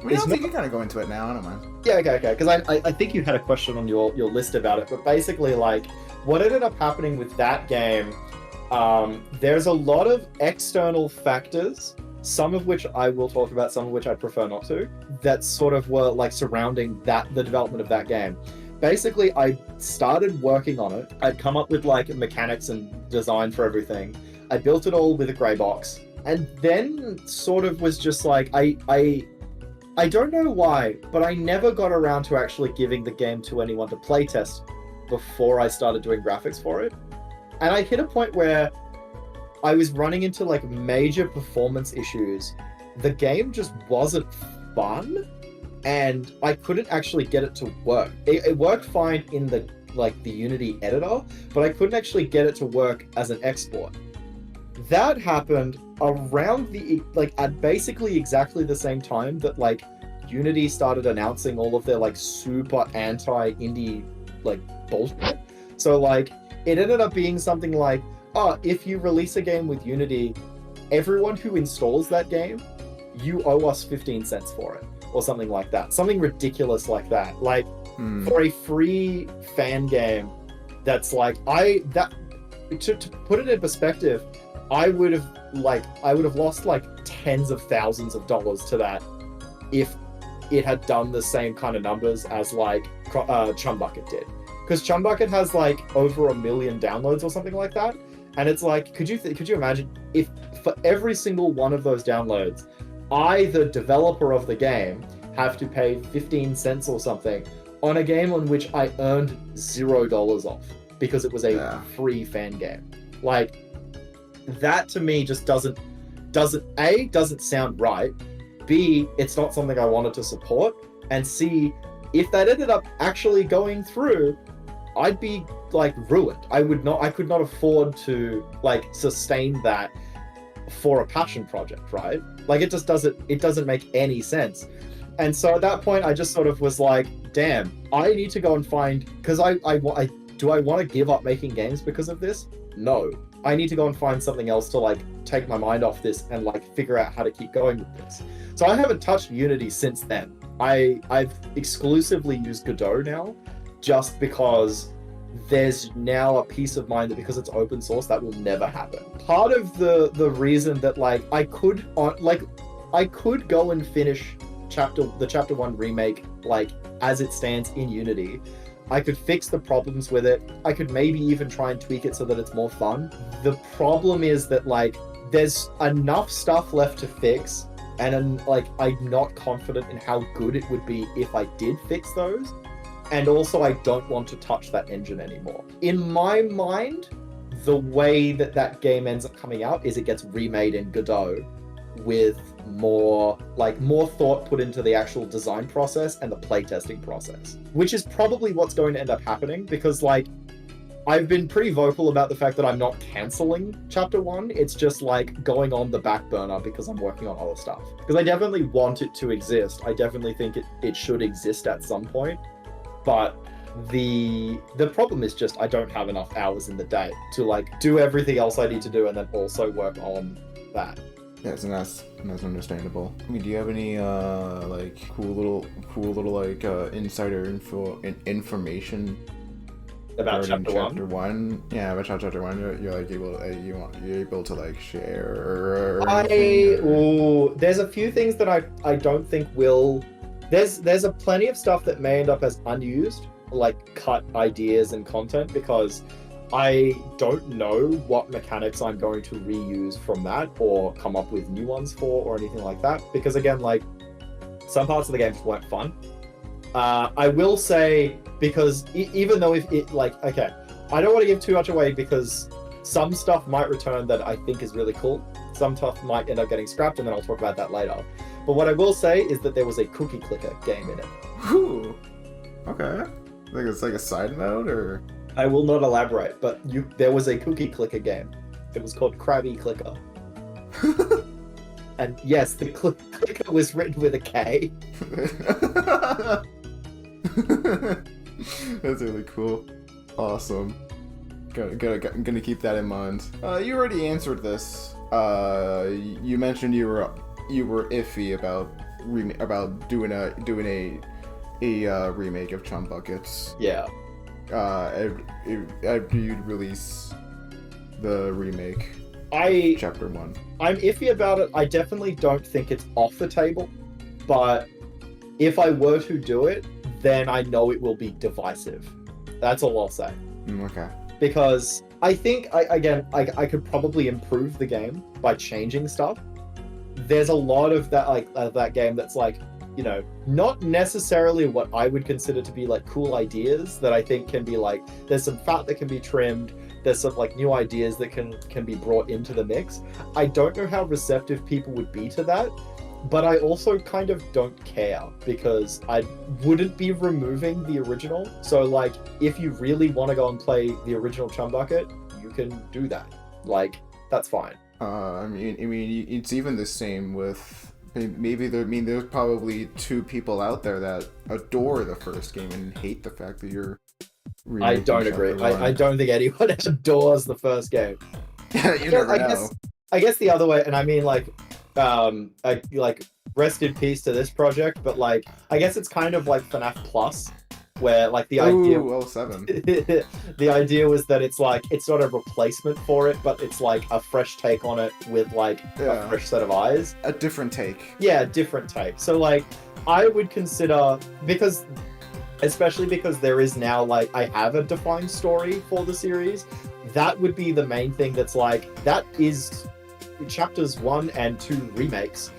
We can kind of go into it now. I don't mind. Yeah, okay. Because I think you had a question on your list about it, but basically, like, what ended up happening with that game, there's a lot of external factors. some of which I will talk about, some of which I prefer not to, that sort of were like surrounding the development of that game. Basically, I started working on it. I'd come up with like mechanics and design for everything. I built it all with a grey box, and then sort of was just like, I don't know why, but I never got around to actually giving the game to anyone to playtest before I started doing graphics for it. And I hit a point where I was running into like major performance issues. The game just wasn't fun, and I couldn't actually get it to work. It worked fine in the Unity editor, but I couldn't actually get it to work as an export. That happened around at basically exactly the same time that like Unity started announcing all of their like super anti-indie like bullshit. So like it ended up being something like, if you release a game with Unity, everyone who installs that game, you owe us 15 cents for it, or something like that. Something ridiculous like that. Like for a free fan game, that's like to put it in perspective, I would have lost like tens of thousands of dollars to that if it had done the same kind of numbers as like Chum Bucket did. Because Chum Bucket has like over 1 million downloads or something like that. And it's like, could you imagine if for every single one of those downloads, I, the developer of the game, have to pay 15 cents or something on a game on which I earned $0 off because it was a free fan game. Like, that to me just doesn't sound right. B, it's not something I wanted to support. And C, if that ended up actually going through, I'd be like ruined. I could not afford to like sustain that for a passion project, right? Like it doesn't make any sense. And so at that point I just sort of was like, damn, I need to go and find, because do I want to give up making games because of this? No. I need to go and find something else to like take my mind off this and like figure out how to keep going with this. So I haven't touched Unity since then. I've exclusively used Godot now, just because there's now a peace of mind that because it's open source, that will never happen. Part of the reason that like I could go and finish the chapter 1 remake like as it stands in Unity. I could fix the problems with it. I could maybe even try and tweak it so that it's more fun. The problem is that like there's enough stuff left to fix, and I'm not confident in how good it would be if I did fix those. And also I don't want to touch that engine anymore. In my mind, the way that game ends up coming out is it gets remade in Godot with more thought put into the actual design process and the playtesting process, which is probably what's going to end up happening, because like I've been pretty vocal about the fact that I'm not canceling chapter 1. It's just like going on the back burner because I'm working on other stuff, because I definitely want it to exist. I definitely think it should exist at some point, but the problem is just I don't have enough hours in the day to like do everything else I need to do and then also work on that. Yes, and that's understandable. I mean, do you have any like cool little like insider information about chapter one? Yeah, about chapter 1. You're like you're able to like share. There's a few things that I don't think will. There's a plenty of stuff that may end up as unused, like cut ideas and content, because I don't know what mechanics I'm going to reuse from that or come up with new ones for or anything like that. Because again, like some parts of the game just weren't fun. I will say, because even though if it like, okay, I don't want to give too much away because some stuff might return that I think is really cool. Some stuff might end up getting scrapped, and then I'll talk about that later. But what I will say is that there was a cookie clicker game in it. Ooh. Okay. Like it's like a side note, or? I will not elaborate, but there was a cookie clicker game. It was called Krabby Clicker. And yes, the clicker was written with a K. That's really cool. Awesome. Gonna keep that in mind. You already answered this. You mentioned you were iffy about doing a remake of Chum Buckets. Yeah. After you'd release the remake, chapter 1. I'm iffy about it. I definitely don't think it's off the table, but if I were to do it, then I know it will be divisive. That's all I'll say. Okay. Because I think I could probably improve the game by changing stuff. There's a lot of that game that's like, you know, not necessarily what I would consider to be like cool ideas that I think can be like, there's some fat that can be trimmed, there's some like new ideas that can be brought into the mix. I don't know how receptive people would be to that, but I also kind of don't care because I wouldn't be removing the original. So like, if you really want to go and play the original Chum Bucket, you can do that. Like, that's fine. I mean, it's even the same with there's probably 2 people out there that adore the first game and hate the fact that you're. I don't agree. I don't think anyone adores the first game. You never know. I guess the other way, and I mean like rest in peace to this project, but like I guess it's kind of like FNAF Plus, where like the idea. Ooh, 07. The idea was that it's like it's not a replacement for it, but it's like a fresh take on it with like a fresh set of eyes. A different take. Yeah, different take. So like I would consider, especially because there is now like I have a defined story for the series, that would be the main thing that's like, that is chapters 1 and 2 remakes.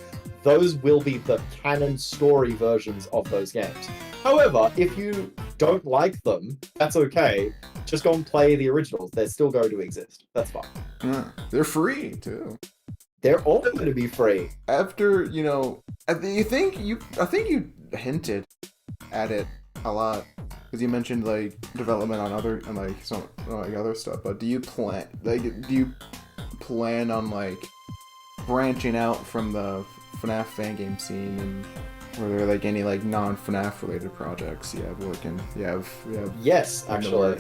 Those will be the canon story versions of those games. However, if you don't like them, that's okay. Just go and play the originals. They're still going to exist. That's fine. Yeah, they're free too. They're all going to be free. After, you know, I think you hinted at it a lot because you mentioned like development on other and like some like other stuff. But do you plan on like branching out from the FNAF fan game scene, and were there like any like non-FNAF related projects you have working? Yes, actually.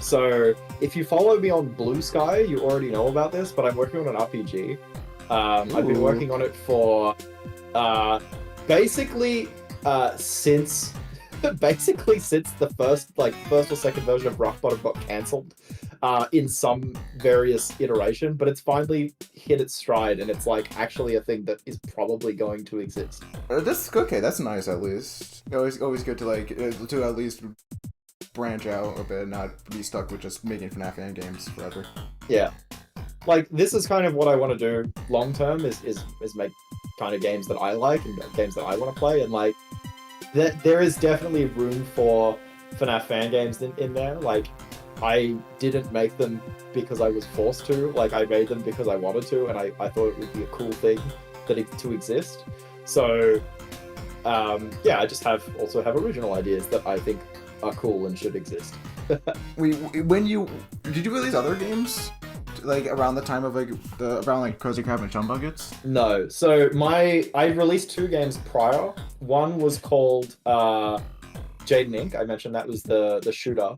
So if you follow me on Blue Sky, you already know about this, but I'm working on an RPG. I've been working on it for basically since the first or second version of Rock Bottom got cancelled in some various iteration, but it's finally hit its stride, and it's like actually a thing that is probably going to exist. That's okay. That's nice. At least always good to like to at least branch out a bit, not be stuck with just making FNAF fan games forever. Yeah, like this is kind of what I want to do long term is make kind of games that I like and games that I want to play, and like there is definitely room for FNAF fan games in there. Like, I didn't make them because I was forced to. Like, I made them because I wanted to, and I thought it would be a cool thing to exist. So, I just also have original ideas that I think are cool and should exist. Did you release other games like around the time of around Krusty Krab and Chum Buckets? No. So I released 2 games prior. One was called Jaden Inc. I mentioned that was the shooter.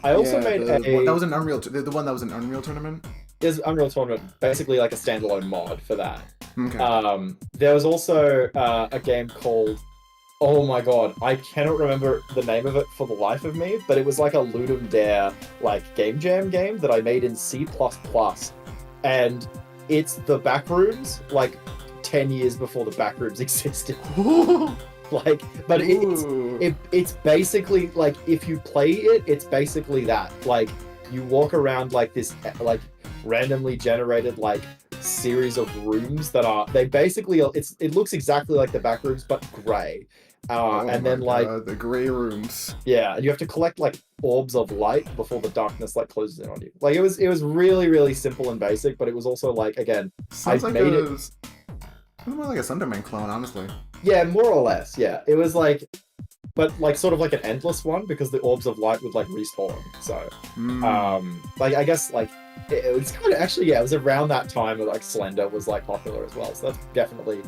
I also made that was an Unreal. The one that was an Unreal Tournament. It was Unreal Tournament, basically like a standalone mod for that. Okay. There was also a game called, oh my god, I cannot remember the name of it for the life of me, but it was like a Ludum Dare like game jam game that I made in C++, and it's the Backrooms like 10 years before the Backrooms existed. Like, but it's basically like, if you play it, it's basically that. Like, you walk around like this like randomly generated like series of rooms that are, they basically, it looks exactly like the Backrooms but grey. And then like the grey rooms. Yeah, and you have to collect like orbs of light before the darkness like closes in on you. Like, it was really, really simple and basic, but it was also like, again, Sounds like it was more like a Slenderman clone, honestly. Yeah, more or less. Yeah, it was like, but like sort of like an endless one, because the orbs of light would like respawn. So, like, I guess like it was kind of actually, yeah, it was around that time that like Slender was like popular as well. So that's definitely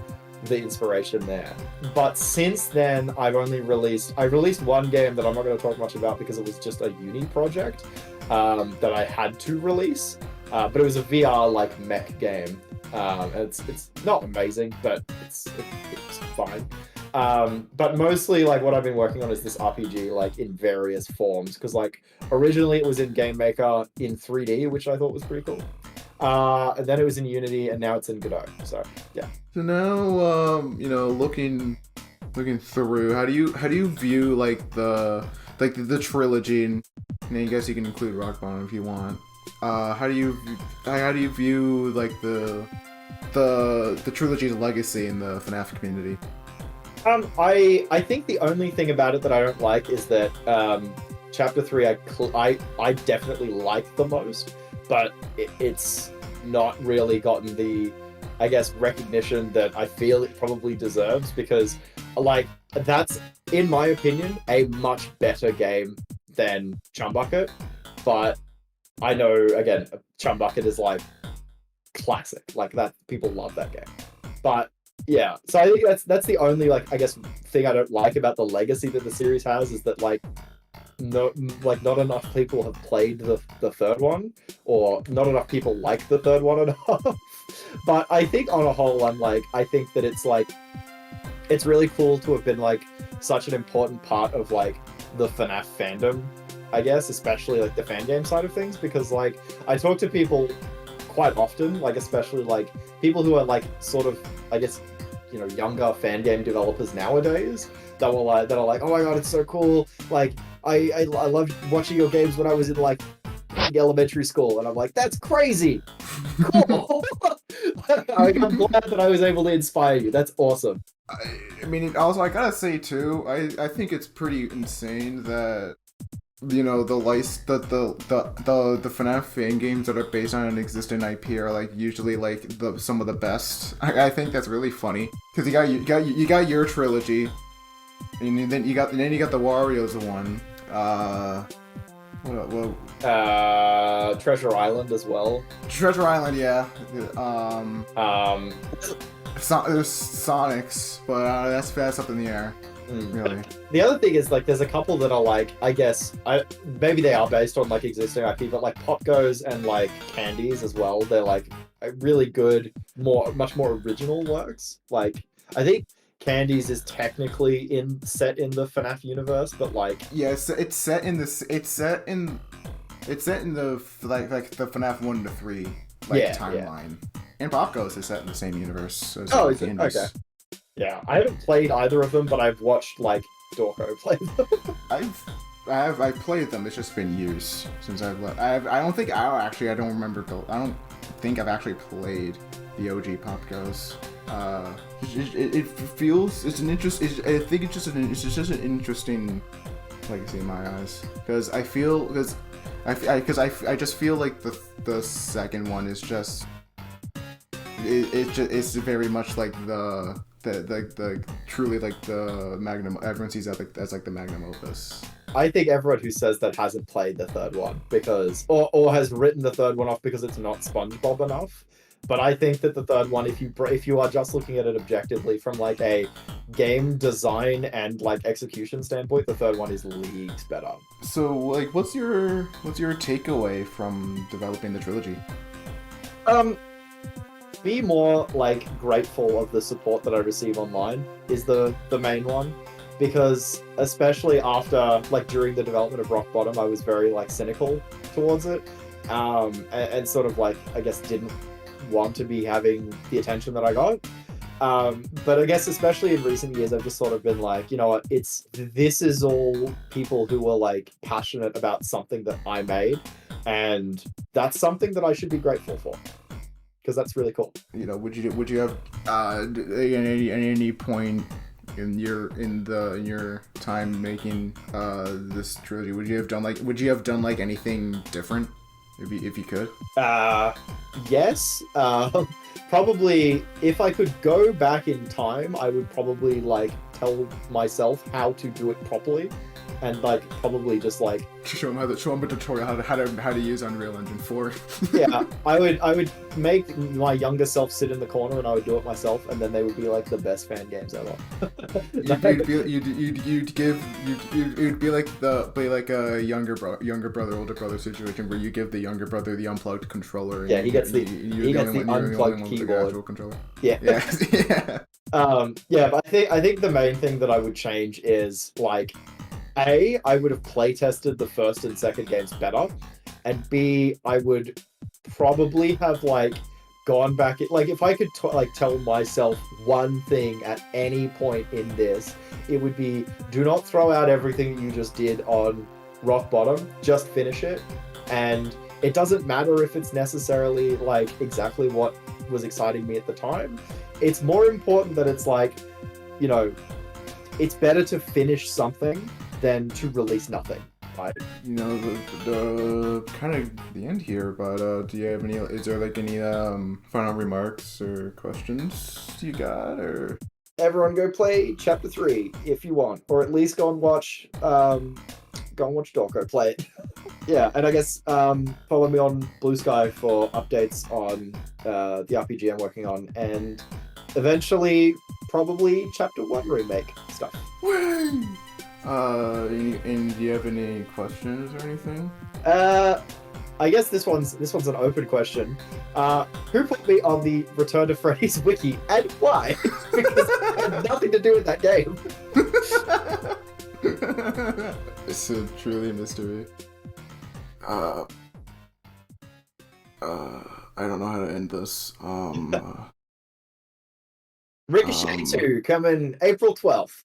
the inspiration there. But since then, I released one game that I'm not going to talk much about because it was just a uni project that I had to release. But it was a VR like mech game. It's not amazing, but it's fine. But mostly like what I've been working on is this RPG like in various forms, because like originally it was in Game Maker in 3D, which I thought was pretty cool. And then it was in Unity, and now it's in Godot. So yeah. So now, looking through, how do you view like the trilogy? And I guess you can include Rock Bottom if you want. How do you view like the trilogy's legacy in the FNAF community? I think the only thing about it that I don't like is that Chapter 3 I definitely like the most, but it's not really gotten the, I guess, recognition that I feel it probably deserves, because like that's, in my opinion, a much better game than Chum Bucket. But I know, again, Chum Bucket is like classic, like that, people love that game. But yeah, so I think that's the only, like, I guess, thing I don't like about the legacy that the series has, is that like not enough people have played the third one, or not enough people like the third one enough. But I think on a whole, I think that it's really cool to have been like such an important part of like the FNAF fandom, I guess, especially like the fan game side of things, because like I talk to people quite often, like especially like people who are like sort of, I guess, you know, younger fan game developers nowadays that are like, oh my god, it's so cool, like I loved watching your games when I was in like elementary school, and I'm like, that's crazy cool. I'm glad that I was able to inspire you. That's awesome. I mean, also I gotta say too, I think it's pretty insane that, you know, the FNAF fan games that are based on an existing IP are like usually like some of the best. I think that's really funny, because you got your trilogy, and then you got the Wario's one. Treasure Island as well. Treasure Island, yeah. There's Sonics, but that's up in the air. Really. The other thing is, like, there's a couple that are like, I guess, maybe they are based on like existing IP, but like Pop Goes and like Candies as well. They're like really good, much more original works. Like, I think Candies is technically set in the FNAF universe, but like, yeah, it's set in the like the FNAF 1 to 3 timeline. Yeah. And Pop Goes is set in the same universe. Oh, is it? Okay. Yeah, I haven't played either of them, but I've watched like Dorko play them. I've played them. It's just been years since I've left. I don't think I don't remember. I don't think I've actually played the OG Pop Goes. It feels, it's an interest. I think it's just an interesting legacy in my eyes, because I just feel like the second one is just it's very much like the truly like the magnum. Everyone sees that as like the magnum opus. I think everyone who says that hasn't played the third one, because or has written the third one off because it's not SpongeBob enough. But I think that the third one, if you are just looking at it objectively from like a game design and like execution standpoint, the third one is leagues better. So like, what's your takeaway from developing the trilogy? Be more like grateful of the support that I receive online is the main one, because especially after like during the development of Rock Bottom, I was very like cynical towards it, and sort of like, I guess, didn't want to be having the attention that I got. But I guess especially in recent years, I've just sort of been like, you know what, this is all people who were like passionate about something that I made, and that's something that I should be grateful for, because that's really cool. You know, would you have at any point in your time making this trilogy, would you have done like anything different if you could? Yes. Probably if I could go back in time, I would probably like tell myself how to do it properly, and like probably just like show them a tutorial how to use Unreal Engine 4. Yeah, I would make my younger self sit in the corner and I would do it myself, and then they would be like the best fan games ever. You'd be like a younger brother, older brother situation where you give the younger brother the unplugged controller. And yeah, he gets the unplugged keyboard. Controller. Yeah. Yeah. Yeah, but I think the main thing that I would change is like, A, I would have play tested the first and second games better, and B, I would probably have like gone back. Like if I could like tell myself one thing at any point in this, it would be do not throw out everything you just did on rock bottom. Just finish it, and it doesn't matter if it's necessarily like exactly what was exciting me at the time. It's more important that it's like, you know, it's better to finish something than to release nothing. Right. You know, the kind of the end here, but do you have any? Is there like any final remarks or questions you got, or? Everyone go play chapter 3 if you want, or at least go and watch Dorko play it. Yeah, and I guess follow me on Blue Sky for updates on the RPG I'm working on, and eventually probably chapter 1 remake stuff. Woo! And do you have any questions or anything? I guess this one's an open question. Who put me on the Return to Freddy's wiki and why? Because I had nothing to do with that game. It's a truly a mystery. I don't know how to end this. Ricochet 2 coming April 12th.